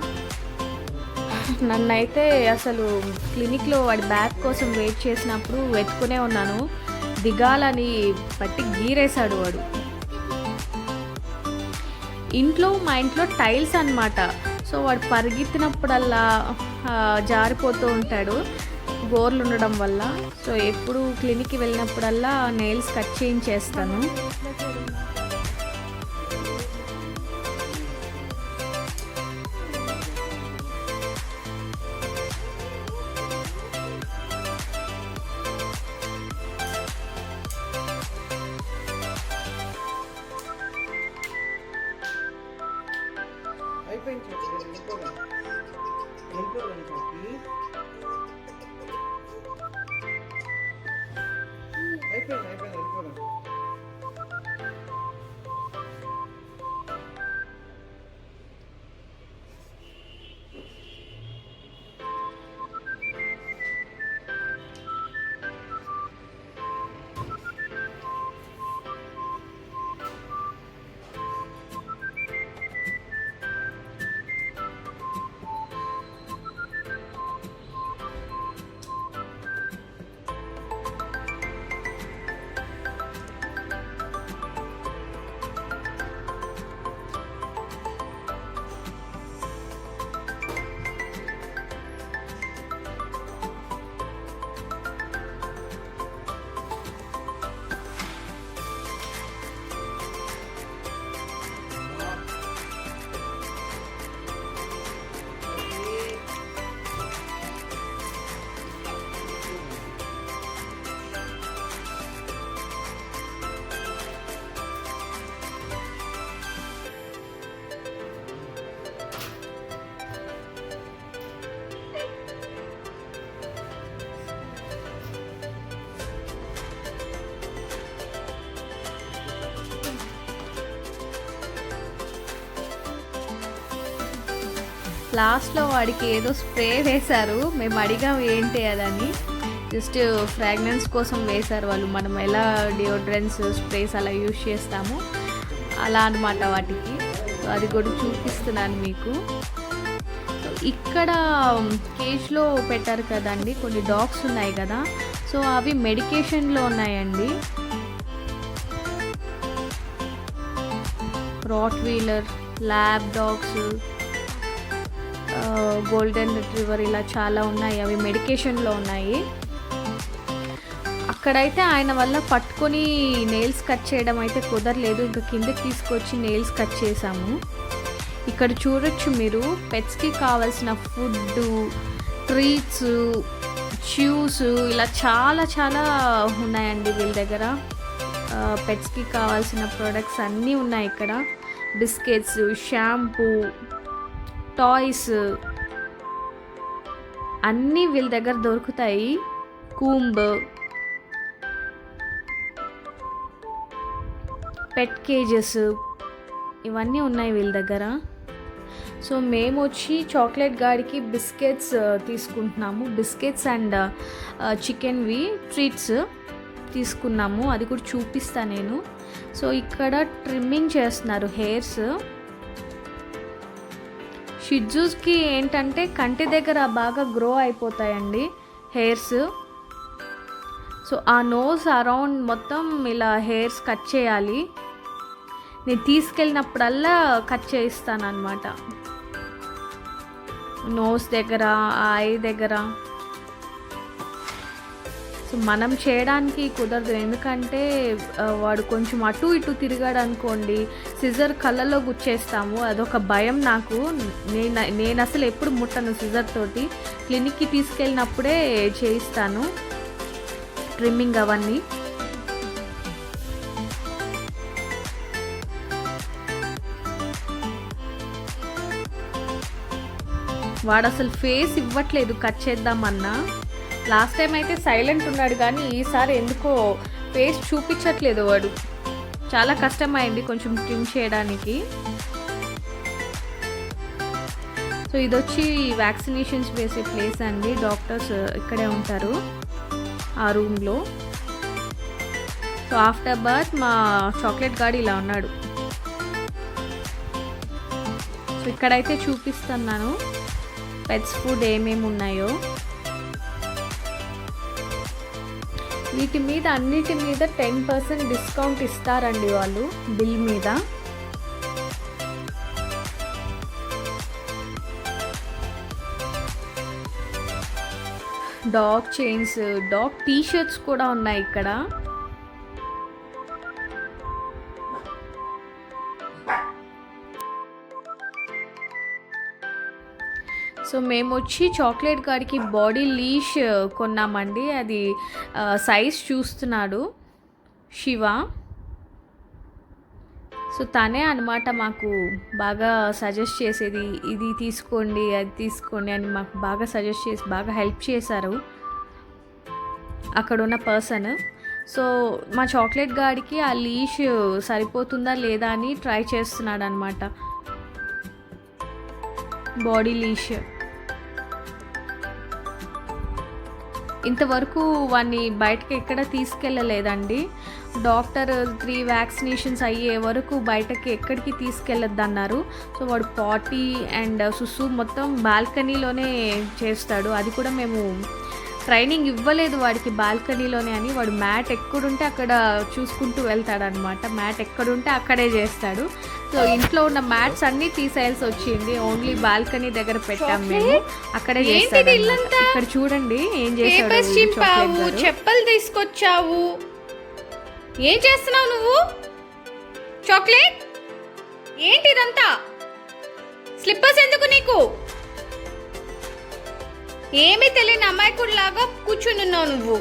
నన్నైతే అసలు క్లినిక్లో వాడి బ్యాగ్ కోసం వెయిట్ చేసినప్పుడు వెతుకునే ఉన్నాను, దిగాలని పట్టి గీరేశాడు వాడు. మా ఇంట్లో టైల్స్ అన్నమాట. సో వాడు పరిగెత్తినప్పుడల్లా జారిపోతూ ఉంటాడు గోర్లు ఉండడం వల్ల. సో ఎప్పుడు క్లినిక్కి వెళ్ళినప్పుడల్లా నెయిల్స్ కట్ చేయించేస్తాను. అయిపోయింది వెళ్ళిపోదాం. లాస్ట్లో వాడికి ఏదో స్ప్రే వేశారు. మేము అడిగాం ఏంటి అదని. జస్ట్ ఫ్రాగ్రెన్స్ కోసం వేశారు వాళ్ళు. మనం ఎలా డియోడ్రెంట్స్ స్ప్రేస్ అలా యూజ్ చేస్తాము అలా అనమాట వాటికి. సో అది కూడా చూపిస్తున్నాను మీకు. సో ఇక్కడ కేజ్లో పెట్టారు కదండి, కొన్ని డాగ్స్ ఉన్నాయి కదా, సో అవి మెడికేషన్లో ఉన్నాయండి. Rottweiler, lab dogs, golden retriever, ఇలా చాలా ఉన్నాయి. అవి మెడికేషన్లో ఉన్నాయి. అక్కడైతే ఆయన వల్ల పట్టుకొని నెయిల్స్ కట్ చేయడం అయితే కుదరలేదు. ఇంకా కిందకి తీసుకొచ్చి నెయిల్స్ కట్ చేసాము. ఇక్కడ చూడొచ్చు మీరు, పెట్స్కి కావాల్సిన ఫుడ్, ట్రీట్స్, ష్యూస్, ఇలా చాలా చాలా ఉన్నాయండి వీళ్ళ దగ్గర. పెట్స్కి కావాల్సిన ప్రొడక్ట్స్ అన్నీ ఉన్నాయి ఇక్కడ. బిస్కెట్స్, షాంపూ, టాయ్స్ అన్నీ వీళ్ళ దగ్గర దొరుకుతాయి. కూంబ్, పెట్ కేజెస్, ఇవన్నీ ఉన్నాయి వీళ్ళ దగ్గర. సో మేము వచ్చి చాక్లెట్ గాడికి బిస్కెట్స్ తీసుకుంటున్నాము. బిస్కెట్స్ అండ్ చికెన్వి ట్రీట్స్ తీసుకున్నాము. అది కూడా చూపిస్తాను నేను. సో ఇక్కడ ట్రిమ్మింగ్ చేస్తున్నారు హెయిర్స్. షిడ్జూస్కి ఏంటంటే కంటి దగ్గర బాగా గ్రో అయిపోతాయండి హెయిర్స్. సో ఆ నోస్ అరౌండ్ మొత్తం ఇలా హెయిర్స్ కట్ చేయాలి. నేను తీసుకెళ్ళినప్పుడల్లా కట్ చేయిస్తాను అన్నమాట. నోస్ దగ్గర, ఐ దగ్గర. సో మనం చేయడానికి కుదరదు, ఎందుకంటే వాడు కొంచెం అటు ఇటు తిరిగాడు అనుకోండి, సిజర్ కళ్ళలో గుచ్చేస్తాము. అదొక భయం నాకు. నేను అసలు ఎప్పుడు ముట్టను సిజర్ తోటి. క్లినిక్కి తీసుకెళ్ళినప్పుడే చేయిస్తాను ట్రిమ్మింగ్ అవన్నీ. వాడు అసలు ఫేస్ ఇవ్వట్లేదు కట్ చేద్దామన్నా. లాస్ట్ టైం అయితే సైలెంట్ ఉన్నాడు, కానీ ఈసారి ఎందుకో ఫేస్ చూపించట్లేదు వాడు. చాలా కష్టమైంది కొంచెం ట్రిమ్ చేయడానికి. సో ఇది వచ్చి వ్యాక్సినేషన్స్ వేసే ప్లేస్ అండి. డాక్టర్స్ ఇక్కడే ఉంటారు ఆ రూమ్లో. సో ఆఫ్టర్ బర్త్ మా చాక్లెట్ గాడు ఇలా ఉన్నాడు. సో ఇక్కడైతే చూపిస్తున్నాను పెట్స్ ఫుడ్ ఏమేమి ఉన్నాయో. వీటి మీద అన్నిటి మీద 10% డిస్కౌంట్ ఇస్తారండి వాళ్ళు బిల్ మీద. డాగ్ చైన్స్, డాగ్ టీషర్ట్స్ కూడా ఉన్నాయి ఇక్కడ. సో మేము వచ్చి చాక్లెట్ గాడికి బాడీ లీష్ కొన్నామండి. అది సైజ్ చూస్తున్నాడు శివ. సో తనే అనమాట మాకు బాగా సజెస్ట్ చేసేది, ఇది తీసుకోండి అది తీసుకోండి అని మాకు బాగా సజెస్ట్ చేసి బాగా హెల్ప్ చేశారు అక్కడ ఉన్న పర్సన్. సో మా చాక్లెట్ గాడికి ఆ లీష్ సరిపోతుందా లేదా అని ట్రై చేస్తున్నాడు అనమాట. బాడీ లీష్ ఇంతవరకు వాడిని బయటకి ఎక్కడ తీసుకెళ్ళలేదండి. డాక్టర్ 3 వ్యాక్సినేషన్స్ అయ్యే వరకు బయటకి ఎక్కడికి తీసుకెళ్ళొద్దు అన్నారు. సో వాడు పాటీ అండ్ సుసు మొత్తం బాల్కనీలోనే చేస్తాడు. అది కూడా మేము ట్రైనింగ్ ఇవ్వలేదు వాడికి బాల్కనీలోనే అని. వాడు మ్యాట్ ఎక్కడుంటే అక్కడ చూసుకుంటూ వెళ్తాడనమాట. మ్యాట్ ఎక్కడుంటే అక్కడే చేస్తాడు. సో ఇంట్లో ఉన్న మ్యాట్స్ అన్నీ తీసేయాల్సి వచ్చింది. ఓన్లీ బాల్కనీ దగ్గర పెట్టాం మేము, అక్కడే చేస్తాడు. ఇక్కడ చూడండి ఏం చేస్తాడు. చెప్పలు తీసుకొచ్చావు, ఏం చేస్తున్నావు నువ్వు? చాక్లెట్ ఏంటి ఇదంతా? స్లిప్పర్స్ ఎందుకు నీకు? ఏమీ తెలియని అమాయకుడిలాగా కూర్చునున్నావు నువ్వు.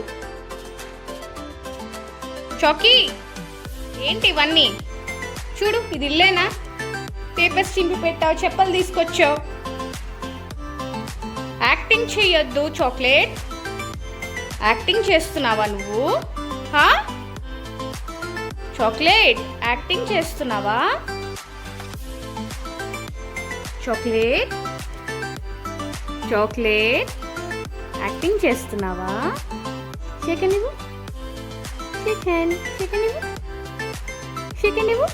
చాకీ ఏంటి ఇవన్నీ? చూడు, ఇది ఇల్లేనా? పేపర్స్ చింపి పెట్టావు, చెప్పలు తీసుకొచ్చావు. యాక్టింగ్ చేయొద్దు చాక్లెట్. యాక్టింగ్ చేస్తున్నావా నువ్వు? చాక్లెట్ యాక్టింగ్ చేస్తున్నావా? చాక్లెట్ చాక్లెట్ యాక్టింగ్ చేస్తున్నావా? చికెన్ ఇవ్వు, చికెన్ చికెన్ ఇవ్వు, చికెన్ ఇవ్వు,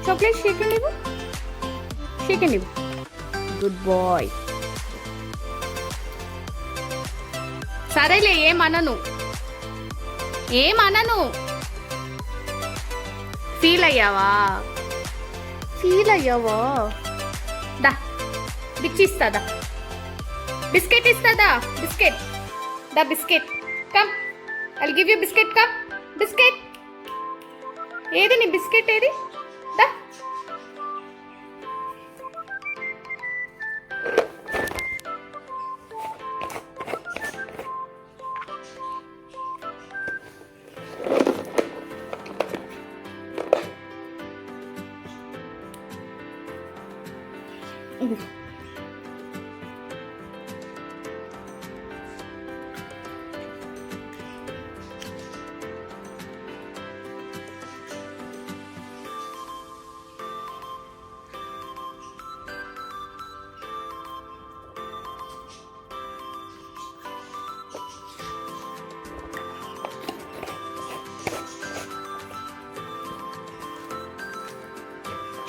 చాక్లెట్ చికెన్ ఇవ్వు, చికెన్ ఇవ్వు. Good boy. సరేలే, ఏమనను. ఫీల్ అయ్యావా? దా ఇస్తుందా? బిస్కెట్ ఇస్తుందా? బిస్కెట్ దా, biscuit come. I give you biscuit come. Biscuit ఏది? నీ బిస్కెట్ ఏది? దా. ఇది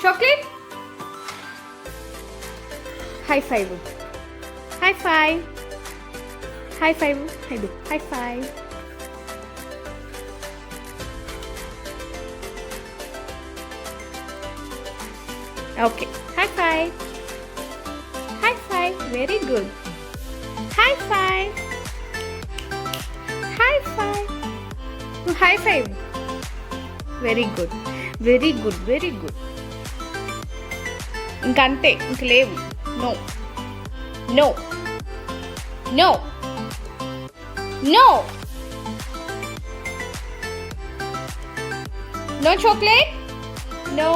chocolate. High five, high five, high five, హైదు high five. Okay, high five, high five, very good. High five, high five, high five, very good, very good, very good. ఇంకంతే, ఇంక లేవు. No. No. No. No. No chocolate. No.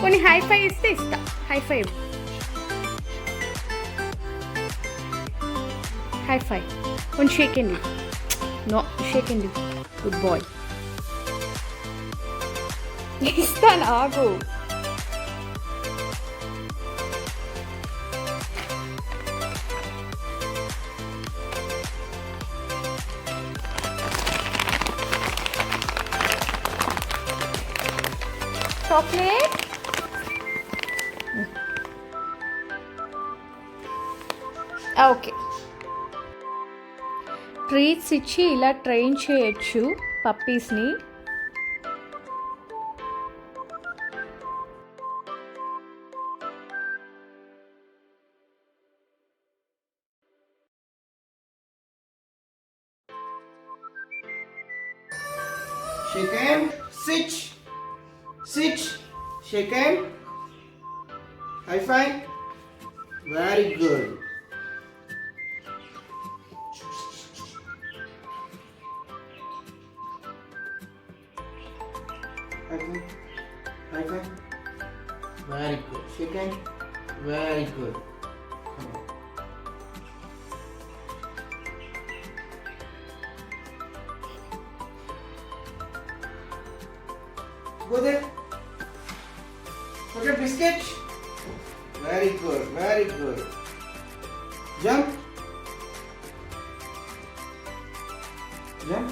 కొన్ని high five ఇస్తే ఇస్తా. High five, high five. కొన్ని shake అండి. No, shake అండి. Good boy. ఇస్తాను, ఆగు. చాక్లెట్. ఓకే, ట్రీట్స్ ఇచ్చి ఇలా ట్రైన్ చేయొచ్చు పప్పీస్ని. Chicken, sit. Sit. Chicken. High five. Very good. High five. High five. Very good. Chicken. Very good. Come on. Go there. Okay, biscuit. Very good, very good. Jump. Jump.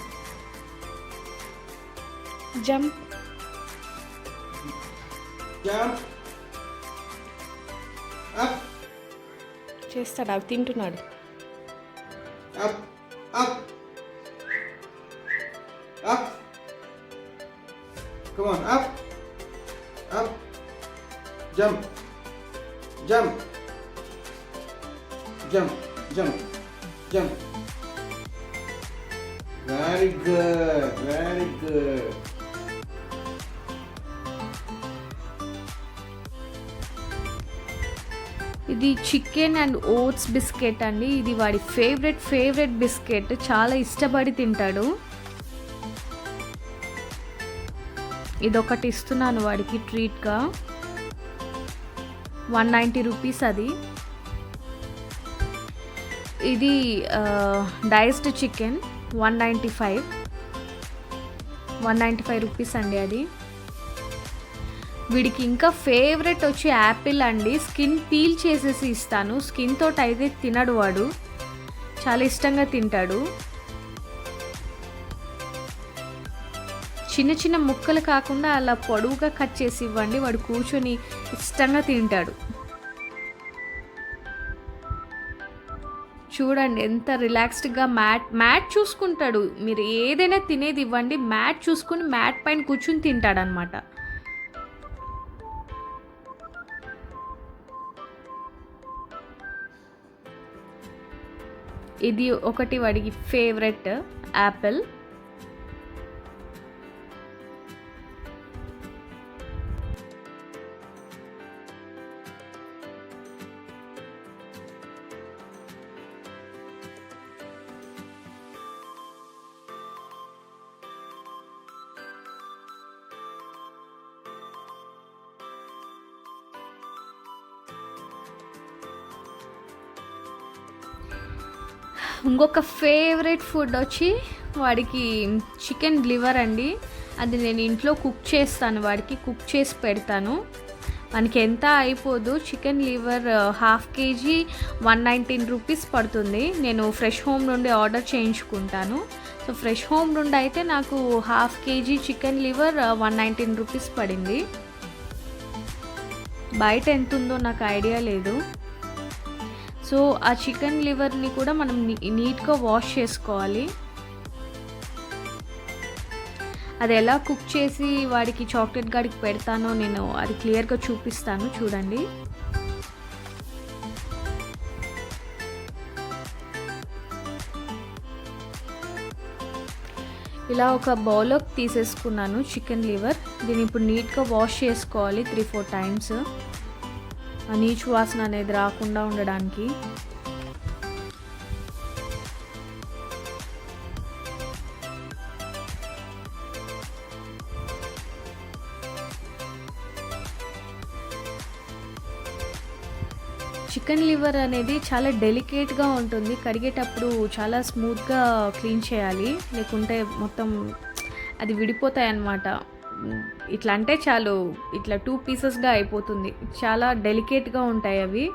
Jump. Jump. Up. చేస్తాడు, అవి తింటున్నాడు. Up. Up. Up. Come on, up. Up. Jump. Jump. Jump. Jump. Jump. Very good. Very good. ఇది chicken and oats biscuit అండి. ఇది వాడి favourite biscuit. చాలా ఇష్టపడి తింటాడు. ఇదొకటి ఇస్తున్నాను వాడికి ట్రీట్గా. 190 రూపీస్ అది. ఇది డైస్డ్ చికెన్ 195 రూపీస్ అండి అది. వీడికి ఇంకా ఫేవరెట్ వచ్చి యాపిల్ అండి. స్కిన్ పీల్ చేసేసి ఇస్తాను. స్కిన్ తోటి అయితే తినడు వాడు, చాలా ఇష్టంగా తింటాడు. చిన్న చిన్న ముక్కలు కాకుండా అలా పొడవుగా కట్ చేసి ఇవ్వండి, వాడు కూర్చొని ఇష్టంగా తింటాడు. చూడండి ఎంత రిలాక్స్డ్గా మ్యాట్ చూసుకుంటాడు. మీరు ఏదైనా తినేది ఇవ్వండి, మ్యాట్ చూసుకుని మ్యాట్ పైన కూర్చుని తింటాడనమాట. ఇది ఒకటి వాడికి ఫేవరెట్ యాపిల్. ఇంకొక ఫేవరెట్ ఫుడ్ వచ్చి వాడికి చికెన్ లివర్ అండి. అది నేను ఇంట్లో కుక్ చేస్తాను, వాడికి కుక్ చేసి పెడతాను. మనకి ఎంత అయిపోదు. చికెన్ లివర్ 1/2 kg 119 రూపీస్ పడుతుంది. నేను ఫ్రెష్ హోమ్ నుండి ఆర్డర్ చేయించుకుంటాను. సో ఫ్రెష్ హోమ్ నుండి అయితే నాకు 1/2 kg చికెన్ లివర్ 119 రూపీస్ పడింది. బయట ఎంత ఉందో నాకు ఐడియా లేదు. సో ఆ చికెన్ లివర్ని కూడా మనం నీట్గా వాష్ చేసుకోవాలి. అది ఎలా కుక్ చేసి వాడికి చాక్లెట్ గాడికి పెడతానో నేను అది క్లియర్గా చూపిస్తాను, చూడండి. ఇలా ఒక బౌల్లోకి తీసేసుకున్నాను చికెన్ లివర్. దీన్ని ఇప్పుడు నీట్గా వాష్ చేసుకోవాలి 3-4 టైమ్స్, ఆ నీచు వాసన అనేది రాకుండా ఉండడానికి. చికెన్ లివర్ అనేది చాలా డెలికేట్గా ఉంటుంది. కడిగేటప్పుడు చాలా స్మూత్గా క్లీన్ చేయాలి, లేకుంటే మొత్తం అది విడిపోతాయి అన్నమాట. ఇట్లా అంటే చాలు ఇట్లా 2 పీసెస్గా అయిపోతుంది. చాలా డెలికేట్గా ఉంటాయి అవి,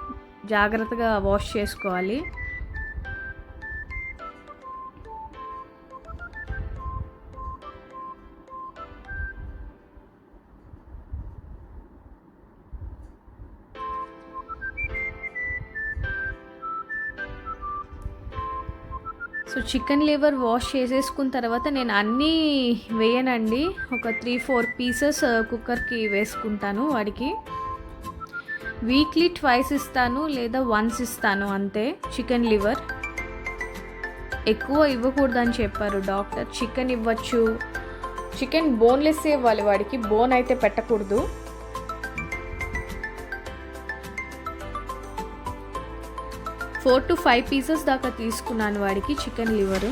జాగ్రత్తగా వాష్ చేసుకోవాలి. సో చికెన్ లివర్ వాష్ చేసేసుకున్న తర్వాత నేను అన్నీ వేయనండి, ఒక 3-4 పీసెస్ కుక్కర్కి వేసుకుంటాను. వాడికి వీక్లీ 2 ఇస్తాను లేదా 1 ఇస్తాను అంతే. చికెన్ లివర్ ఎక్కువ ఇవ్వకూడదని చెప్పారు డాక్టర్. చికెన్ ఇవ్వచ్చు, చికెన్ బోన్లెస్ ఇవ్వాలి వాడికి, బోన్ అయితే పెట్టకూడదు. ఫోర్ to 5 పీసెస్ దాకా తీసుకున్నాను వాడికి చికెన్ లివరు.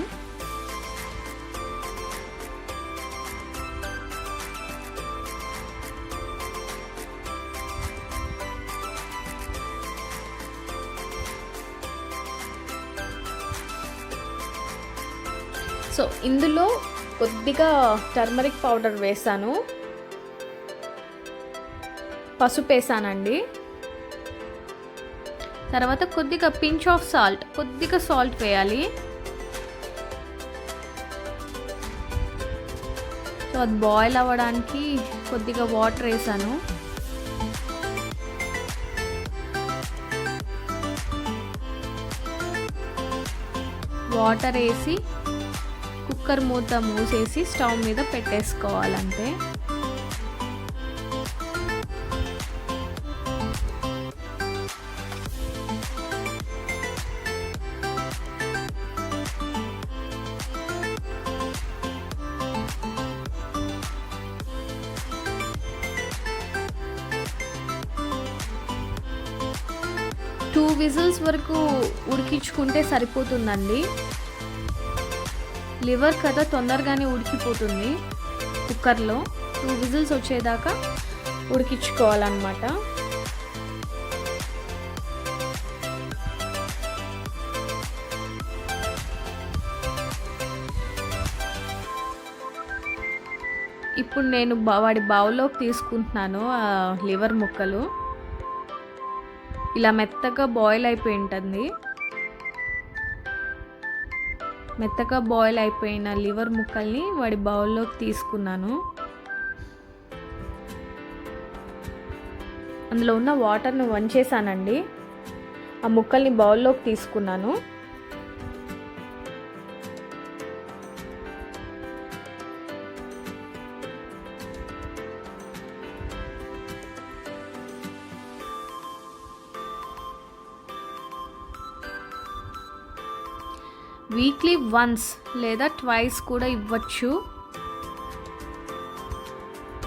సో ఇందులో కొద్దిగా టర్మరిక్ పౌడర్ వేసాను, పసుపు వేసానండి. తర్వాత కొద్దిగా పించ్ ఆఫ్ సాల్ట్, కొద్దిగా సాల్ట్ వేయాలి. సో అది బాయిల్ అవ్వడానికి కొద్దిగా వాటర్ వేసాను. వాటర్ వేసి కుక్కర్ మూత మూసేసి స్టవ్ మీద పెట్టేసుకోవాలంతే. టూ విజిల్స్ వరకు ఉడికించుకుంటే సరిపోతుందండి. లివర్ కదా తొందరగానే ఉడికిపోతుంది కుక్కర్లో. 2 విజిల్స్ వచ్చేదాకా ఉడికించుకోవాలన్నమాట. ఇప్పుడు నేను వాడి బౌల్లోకి తీసుకుంటున్నాను లివర్ ముక్కలు. ఇలా మెత్తగా బాయిల్ అయిపోయి ఉంటుంది. మెత్తగా బాయిల్ అయిపోయిన లివర్ ముక్కల్ని వాడి బౌల్లోకి తీసుకున్నాను. అందులో ఉన్న వాటర్ను వంచేసానండి. ఆ ముక్కల్ని బౌల్లోకి తీసుకున్నాను. వీక్లీ వన్స్ లేదా ట్వైస్ కూడా ఇవ్వచ్చు.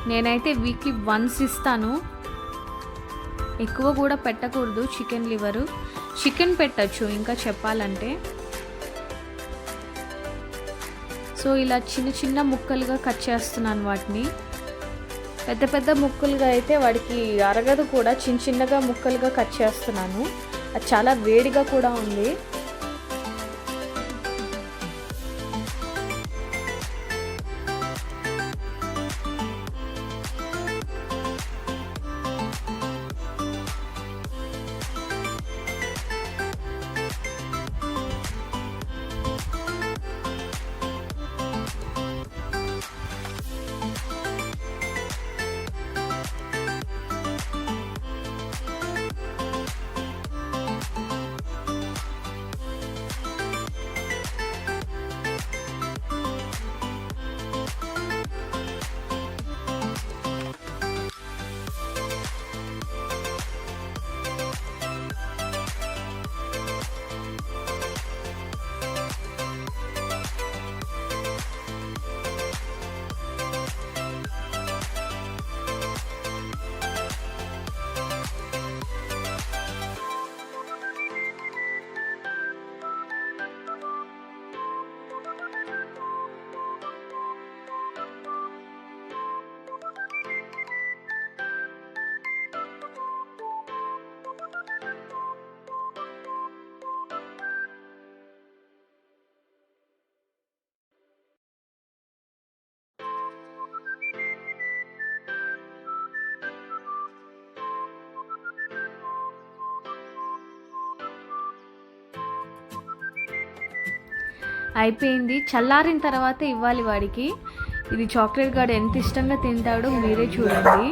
నేనైతే వీక్లీ వన్స్ ఇస్తాను. ఎక్కువ కూడా పెట్టకూడదు చికెన్ లివరు. చికెన్ పెట్టచ్చు ఇంకా చెప్పాలంటే. సో ఇలా చిన్న చిన్న ముక్కలుగా కట్ చేస్తున్నాను వాటిని. పెద్ద పెద్ద ముక్కలుగా అయితే వాడికి అరగదు కూడా. చిన్న చిన్నగా ముక్కలుగా కట్ చేస్తున్నాను. అది చాలా వేడిగా కూడా ఉంది. అయిపోయింది. చల్లారిన తర్వాత ఇవ్వాలి వాడికి. ఇది చాక్లెట్ గార్డ్ ఎంత ఇష్టంగా తింటాడో మీరే చూడండి.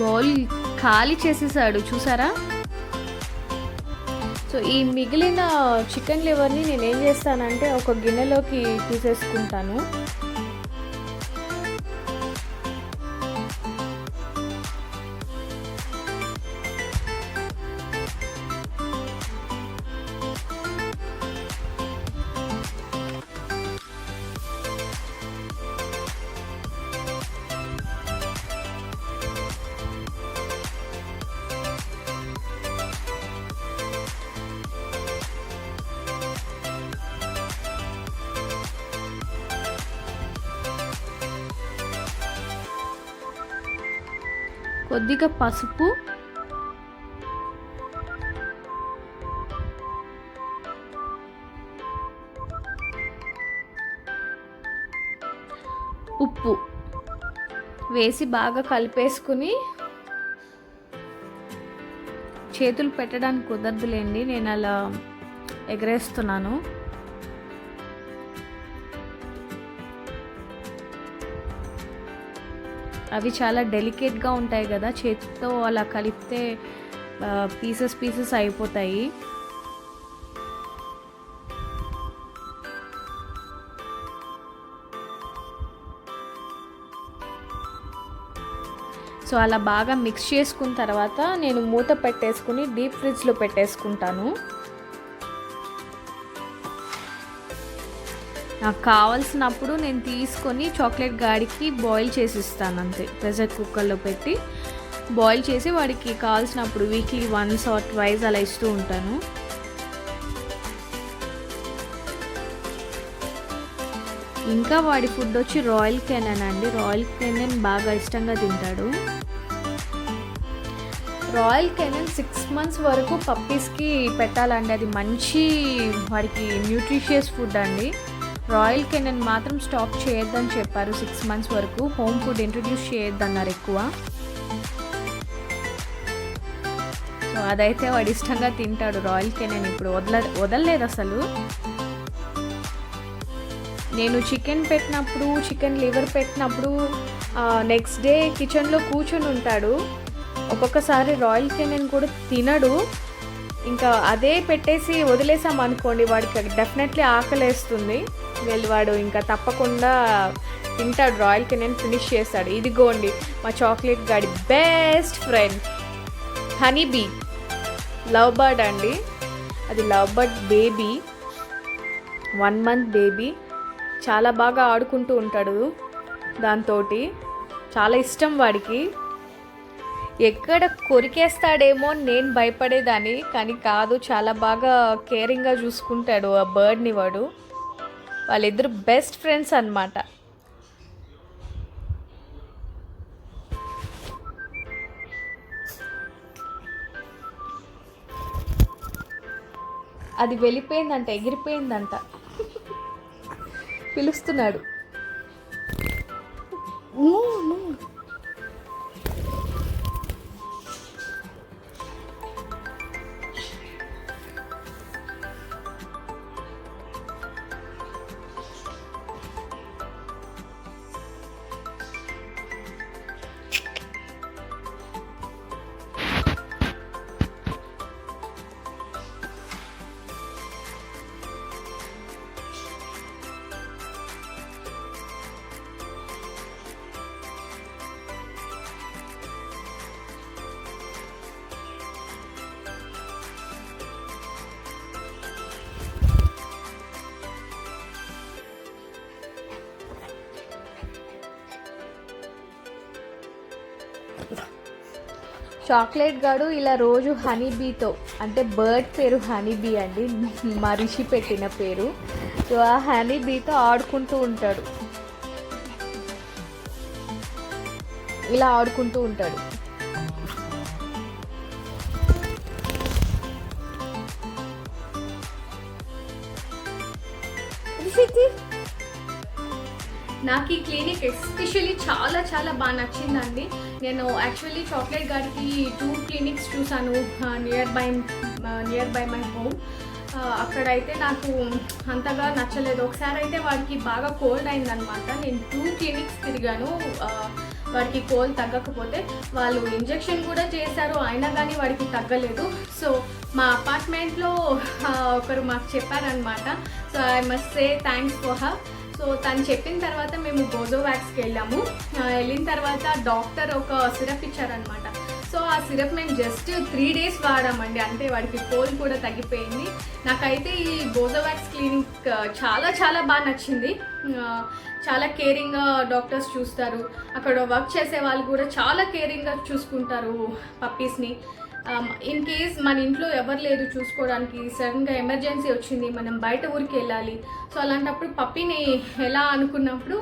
బౌల్ ఖాళీ చేసేసాడు చూసారా. సో ఈ మిగిలిన చికెన్ లివర్ని నేను ఏం చేస్తానంటే ఒక గిన్నెలోకి తీసేసుకుంటాను. కొద్దిగా పసుపు, ఉప్పు వేసి బాగా కలిపేసుకుని, చేతులు పెట్టడానికి కుదరదులేండి, నేను అలా ఎగరేస్తున్నాను. అవి చాలా డెలికేట్గా ఉంటాయి కదా, చేతితో అలా కలిపితే పీసెస్ అయిపోతాయి. సో అలా బాగా మిక్స్ చేసుకున్న తర్వాత నేను మూత పెట్టేసుకుని డీప్ ఫ్రిడ్జ్లో పెట్టేసుకుంటాను. నాకు కావాల్సినప్పుడు నేను తీసుకొని చాక్లెట్ గాడికి బాయిల్ చేసి ఇస్తాను అంతే. ప్రెషర్ కుక్కర్లో పెట్టి బాయిల్ చేసి వాడికి కావాల్సినప్పుడు వీక్లీ వన్స్ ఆర్ ట్వైస్ అలా ఇస్తూ ఉంటాను. ఇంకా వాడి ఫుడ్ వచ్చి రాయల్ కెనన్ అండి. రాయల్ కెనన్ బాగా ఇష్టంగా తింటాడు. రాయల్ కెనన్ 6 months వరకు పప్పీస్కి పెట్టాలండి. అది మంచి వాడికి న్యూట్రిషియస్ ఫుడ్ అండి. రాయల్ కెనన్ మాత్రం స్టాప్ చేయొద్దని చెప్పారు. 6 months వరకు హోమ్ ఫుడ్ ఇంట్రడ్యూస్ చేయొద్దన్నారు ఎక్కువ. సో అదైతే వాడు ఇష్టంగా తింటాడు రాయల్ కెనన్. ఇప్పుడు వదలలేదు అసలు. నేను చికెన్ పెట్టినప్పుడు, చికెన్ లివర్ పెట్టినప్పుడు నెక్స్ట్ డే కిచెన్లో కూర్చొని ఉంటాడు. ఒక్కొక్కసారి రాయల్ కెనన్ కూడా తినడు. ఇంకా అదే పెట్టేసి వదిలేసాం అనుకోండి, వాడికి డెఫినెట్లీ ఆకలేస్తుంది. వాడు ఇంకా తప్పకుండా తింటాడు. రాయల్ కెనన్ ఫినిష్ చేస్తాడు. ఇదిగోండి మా చాక్లెట్ గాడి best friend honey bee, love bird అండి. అది love bird baby, 1 month baby. చాలా బాగా ఆడుకుంటూ ఉంటాడు దాంతో. చాలా ఇష్టం వాడికి. ఎక్కడ కొరికేస్తాడేమో నేను భయపడేదాన్ని, కానీ కాదు, చాలా బాగా కేరింగ్గా చూసుకుంటాడు ఆ బర్డ్ని వాడు. వాళ్ళిద్దరు బెస్ట్ ఫ్రెండ్స్ అన్నమాట. అది వెళ్ళిపోయిందంట, ఎగిరిపోయిందంట, పిలుస్తున్నాడు. చాక్లెట్ గాడు ఇలా రోజు హనీబీతో, అంటే బర్డ్ పేరు హనీబీ అండి, మా రిషి పెట్టిన పేరు. సో ఆ హనీబీతో ఆడుకుంటూ ఉంటాడు. ఇలా ఆడుకుంటూ ఉంటాడు. నాకు ఈ క్లినిక్ ఎస్పెషల్లీ చాలా చాలా బాగా నచ్చిందండి. నేను యాక్చువల్లీ చాక్లెట్ గారికి 2 clinics చూసాను నియర్ బై మై హోమ్. అక్కడైతే నాకు అంతగా నచ్చలేదు. ఒకసారి అయితే వాడికి బాగా కోల్డ్ అయిందనమాట. నేను 2 clinics తిరిగాను. వాడికి కోల్డ్ తగ్గకపోతే వాళ్ళు ఇంజెక్షన్ కూడా చేశారు, అయినా కానీ వాడికి తగ్గలేదు. సో మా అపార్ట్మెంట్లో ఒకరు మాకు చెప్పారనమాట. So I must say thanks for her. So తను చెప్పిన తర్వాత మేము బోజోవాక్స్కి వెళ్ళాము. వెళ్ళిన తర్వాత డాక్టర్ ఒక సిరప్ ఇచ్చారనమాట. సో ఆ సిరప్ మేము జస్ట్ 3 days వాడామండి, అంటే వాడికి కోల్డ్ కూడా తగ్గిపోయింది. నాకైతే ఈ బోజోవాక్స్ క్లినిక్ చాలా చాలా బాగా నచ్చింది. చాలా కేరింగ్గా డాక్టర్స్ చూస్తారు. అక్కడ వర్క్ చేసే వాళ్ళు కూడా చాలా కేరింగ్గా చూసుకుంటారు పప్పీస్ని. ఇన్ కేస్ మన ఇంట్లో ఎవరు లేదు చూసుకోవడానికి, సడన్గా ఎమర్జెన్సీ వచ్చింది, మనం బయట ఊరికి వెళ్ళాలి, సో అలాంటప్పుడు పప్పీని ఎలా అనుకున్నప్పుడు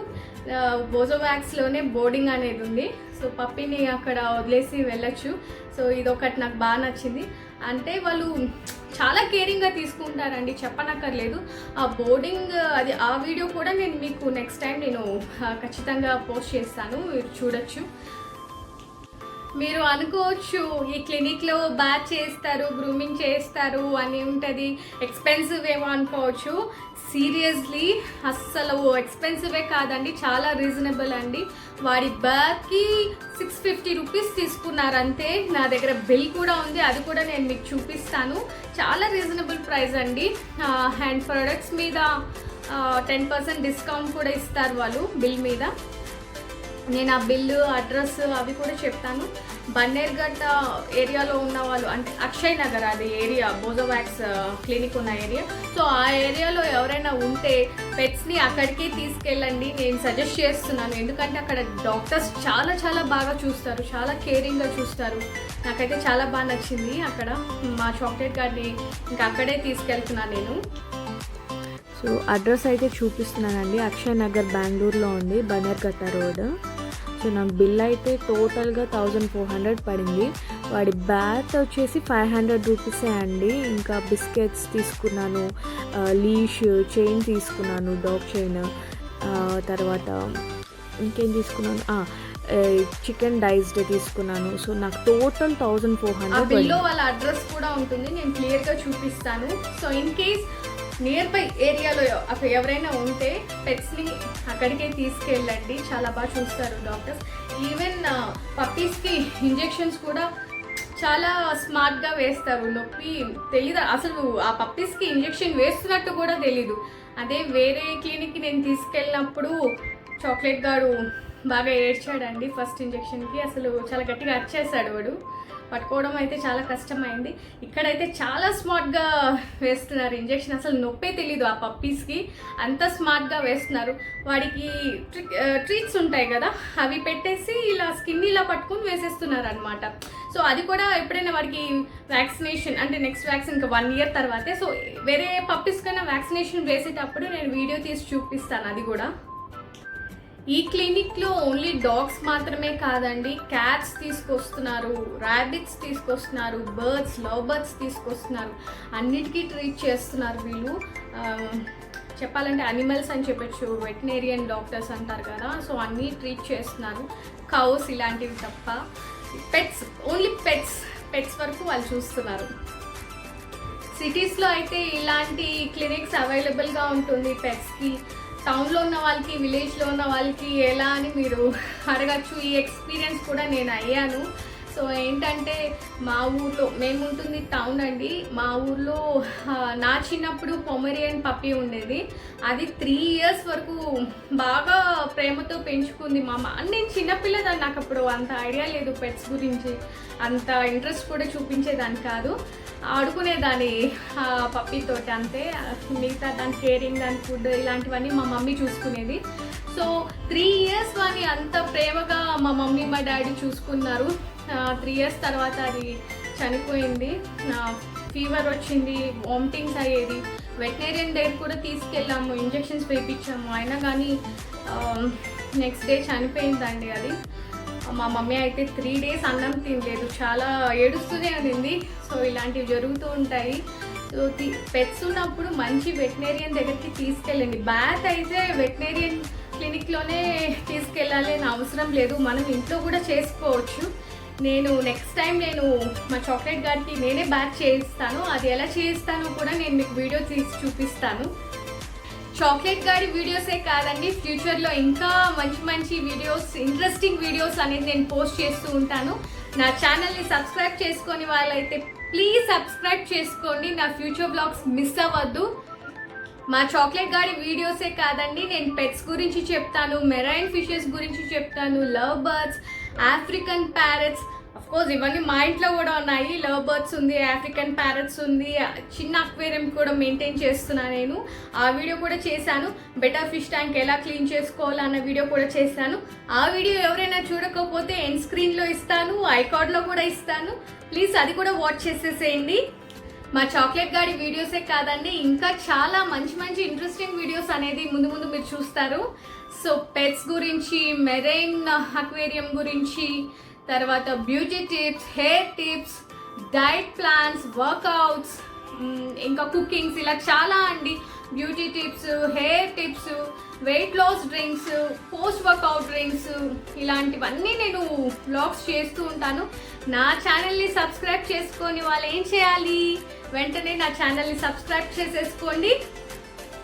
బోజోవాక్స్లోనే బోర్డింగ్ అనేది ఉంది. సో పప్పీని అక్కడ వదిలేసి వెళ్ళచ్చు. సో ఇదొకటి నాకు బాగా నచ్చింది. అంటే వాళ్ళు చాలా కేరింగ్గా తీసుకుంటారండి, చెప్పనక్కర్లేదు. ఆ బోర్డింగ్ అది ఆ వీడియో కూడా నేను మీకు నెక్స్ట్ టైం నేను ఖచ్చితంగా పోస్ట్ చేస్తాను, మీరు చూడొచ్చు. మీరు అనుకోవచ్చు ఈ క్లినిక్లో బాత్ చేస్తారు, గ్రూమింగ్ చేస్తారు అని ఉంటుంది, ఎక్స్పెన్సివ్ ఏమో అనుకోవచ్చు. సీరియస్లీ అస్సలు ఎక్స్పెన్సివే కాదండి, చాలా రీజనబుల్ అండి. వాడి బాత్కి 650 రూపీస్ తీసుకున్నారు అంతే. నా దగ్గర బిల్ కూడా ఉంది, అది కూడా నేను మీకు చూపిస్తాను. చాలా రీజనబుల్ ప్రైస్ అండి. అండ్ ప్రొడక్ట్స్ మీద 10% డిస్కౌంట్ కూడా ఇస్తారు వాళ్ళు బిల్ మీద. నేను ఆ బిల్లు, అడ్రస్ అవి కూడా చెప్తాను. బన్నేర్ఘట్ట ఏరియాలో ఉన్న వాళ్ళు, అంటే అక్షయ్ నగర్ అది ఏరియా, బోజోవాక్స్ క్లినిక్ ఉన్న ఏరియా. సో ఆ ఏరియాలో ఎవరైనా ఉంటే పెట్స్ని అక్కడికే తీసుకెళ్ళండి, నేను సజెస్ట్ చేస్తున్నాను. ఎందుకంటే అక్కడ డాక్టర్స్ చాలా చాలా బాగా చూస్తారు, చాలా కేరింగ్గా చూస్తారు. నాకైతే చాలా బాగా నచ్చింది అక్కడ. మా చాక్లెట్ గార్డ్ని ఇంకా అక్కడే తీసుకెళ్తున్నాను నేను. సో అడ్రస్ అయితే చూపిస్తున్నానండి. అక్షయ్ నగర్ బెంగళూరులో ఉంది, బన్నేర్ఘట్ట రోడ్. సో నాకు బిల్ అయితే టోటల్గా 1400 పడింది. వాడి బ్యాత్ వచ్చేసి 500 రూపీసే అండి. ఇంకా బిస్కెట్స్ తీసుకున్నాను, లీష్ చైన్ తీసుకున్నాను, డాగ్ చైన్. తర్వాత ఇంకేం తీసుకున్నాను, చికెన్ డైస్డ్ తీసుకున్నాను. సో నాకు టోటల్ 1400. బిల్లో వాళ్ళ అడ్రస్ కూడా ఉంటుంది, నేను క్లియర్గా చూపిస్తాను. So in case near by ఏరియాలో అక్కడ ఎవరైనా ఉంటే పెట్స్ని అక్కడికే తీసుకెళ్ళండి, చాలా బాగా చూస్తారు డాక్టర్స్. ఈవెన్ పప్పీస్కి ఇంజెక్షన్స్ కూడా చాలా స్మార్ట్గా వేస్తారు. నొప్పి తెలీదు అసలు, ఆ పప్పీస్కి ఇంజెక్షన్ వేస్తున్నట్టు కూడా తెలీదు. అదే వేరే క్లినిక్కి నేను తీసుకెళ్ళినప్పుడు చాక్లెట్ గారు బాగా ఏడ్చాడండి ఫస్ట్ ఇంజెక్షన్కి. అసలు చాలా గట్టిగా అరిచేసాడు వాడు, పట్టుకోవడం అయితే చాలా కష్టమైంది. ఇక్కడైతే చాలా స్మార్ట్గా వేస్తున్నారు ఇంజెక్షన్, అసలు నొప్పే తెలీదు ఆ పప్పీస్కి, అంత స్మార్ట్గా వేస్తున్నారు. వాడికి ట్రీట్స్ ఉంటాయి కదా, అవి పెట్టేసి ఇలా స్కిన్ ఇలా పట్టుకొని వేసేస్తున్నారు అనమాట. సో అది కూడా ఎప్పుడైనా వాడికి వ్యాక్సినేషన్, అంటే నెక్స్ట్ వ్యాక్సిన్ ఇంకా 1 year తర్వాతే. సో వేరే పప్పీస్ కన్నా వ్యాక్సినేషన్ వేసేటప్పుడు నేను వీడియో తీసి చూపిస్తాను అది కూడా. ఈ క్లినిక్లో ఓన్లీ డాగ్స్ మాత్రమే కాదండి, క్యాట్స్ తీసుకొస్తున్నారు, ర్యాబిట్స్ తీసుకొస్తున్నారు, బర్డ్స్, లవ్ బర్డ్స్ తీసుకొస్తున్నారు. అన్నిటికీ ట్రీట్ చేస్తున్నారు వీళ్ళు. చెప్పాలంటే అనిమల్స్ అని చెప్పచ్చు, వెటనరీయన్ డాక్టర్స్ అంటారు కదా. సో అన్నీ ట్రీట్ చేస్తున్నారు, కౌస్ ఇలాంటివి తప్ప. పెట్స్, ఓన్లీ పెట్స్ వరకు వాళ్ళు చూస్తున్నారు. సిటీస్లో అయితే ఇలాంటి క్లినిక్స్ అవైలబుల్గా ఉంటుంది పెట్స్కి. టౌన్లో ఉన్న వాళ్ళకి, విలేజ్లో ఉన్న వాళ్ళకి ఎలా అని మీరు అడగచ్చు. ఈ ఎక్స్పీరియన్స్ కూడా నేను అయ్యాను. సో ఏంటంటే మా ఊర్లో, మేము ఉంటుంది టౌన్ అండి, మా ఊర్లో నా చిన్నప్పుడు పొమరియన్ పప్పీ ఉండేది. అది 3 years వరకు బాగా ప్రేమతో పెంచుకుంది మా అమ్మ. నేను చిన్నపిల్లదాన్ని, నాకు అప్పుడు అంత ఐడియా లేదు పెట్స్ గురించి, అంత ఇంట్రెస్ట్ కూడా చూపించేదాన్ని కాదు. ఆడుకునేదాన్ని పప్పీతో అంతే, మిగతా దాని కేరింగ్, దాని ఫుడ్ ఇలాంటివన్నీ మా మమ్మీ చూసుకునేది. సో 3 years వాని అంత ప్రేమగా మా మమ్మీ మా డాడీ చూసుకున్నారు. 3 years తర్వాత అది చనిపోయింది. ఫీవర్ వచ్చింది, వామిటింగ్స్ అయ్యేది. వెటనరీయన్ దగ్గర కూడా తీసుకెళ్ళాము, ఇంజెక్షన్స్ వేయించాము, అయినా కానీ నెక్స్ట్ డే చనిపోయిందండి అది. మా మమ్మీ అయితే 3 days అన్నం తినలేదు, చాలా ఏడుస్తూనే ఉంది. సో ఇలాంటివి జరుగుతూ ఉంటాయి. సో పెట్స్ ఉన్నప్పుడు మంచి వెటనరీయన్ దగ్గరికి తీసుకెళ్ళండి. బాత్ అయితే వెటనరీయన్ క్లినిక్లోనే తీసుకెళ్ళాలి అని అవసరం లేదు, మనం ఇంట్లో కూడా చేసుకోవచ్చు. నేను నెక్స్ట్ టైం నేను మా చాక్లెట్ గారికి నేనే బాత్ చేయిస్తాను, అది ఎలా చేయిస్తానో కూడా నేను మీకు వీడియో తీసి చూపిస్తాను. చాక్లెట్ గారి వీడియోసే కాదండి, ఫ్యూచర్లో ఇంకా మంచి మంచి వీడియోస్, ఇంట్రెస్టింగ్ వీడియోస్ అనేది నేను పోస్ట్ చేస్తూ ఉంటాను. నా ఛానల్ని సబ్స్క్రైబ్ చేసుకొని వాళ్ళైతే ప్లీజ్ సబ్స్క్రైబ్ చేసుకోండి, నా ఫ్యూచర్ బ్లాగ్స్ మిస్ అవ్వద్దు. మా చాక్లెట్ గారి వీడియోసే కాదండి, నేను పెట్స్ గురించి చెప్తాను, మెరైన్ ఫిషెస్ గురించి చెప్తాను, love birds, African parrots. Of course ఇవన్నీ మా ఇంట్లో కూడా ఉన్నాయి, లవ్ బర్డ్స్ ఉంది, ఆఫ్రికన్ ప్యారెట్స్ ఉంది, చిన్న అక్వేరియం కూడా మెయింటైన్ చేస్తున్నాను నేను. ఆ వీడియో కూడా చేశాను. బెటర్ ఫిష్ ట్యాంక్ ఎలా క్లీన్ చేసుకోవాలన్న వీడియో కూడా చేశాను. ఆ వీడియో ఎవరైనా చూడకపోతే ఎండ్ స్క్రీన్లో ఇస్తాను, ఐకార్డ్లో కూడా ఇస్తాను, ప్లీజ్ అది కూడా వాచ్ చేసేసేయండి. మా చాక్లెట్ గాడి వీడియోసే కాదండి, ఇంకా చాలా మంచి మంచి ఇంట్రెస్టింగ్ వీడియోస్ అనేది ముందు ముందు మీరు చూస్తారు. సో పెట్స్ గురించి, మెరైన్ అక్వేరియం గురించి, తర్వాత beauty tips, hair tips, diet plans, workouts, ఇంకా కుకింగ్స్, ఇలా చాలా అండి. Beauty tips, hair tips, weight loss drinks, post workout drinks, ఇలాంటివన్నీ నేను వ్లాగ్స్ చేస్తూ ఉంటాను. నా ఛానల్ని సబ్స్క్రైబ్ చేసుకొని వాళ్ళు ఏం చేయాలి, వెంటనే నా ఛానల్ని సబ్స్క్రైబ్ చేసేసుకోండి.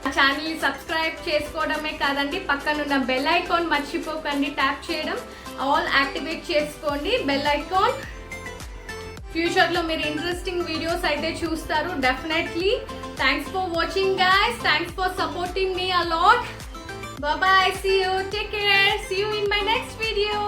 నా ఛానల్ని సబ్స్క్రైబ్ చేసుకోవడమే కాదండి, పక్కనున్న బెల్ ఐకాన్ మర్చిపోకండి ట్యాప్ చేయడం, ఆల్ యాక్టివేట్ చేసుకోండి బెల్ ఐకాన్. ఫ్యూచర్లో మీరు ఇంట్రెస్టింగ్ వీడియోస్ అయితే చూస్తారు definitely. Thanks for watching guys, thanks for supporting me a lot. Bye bye, see you, take care, see you in my next video.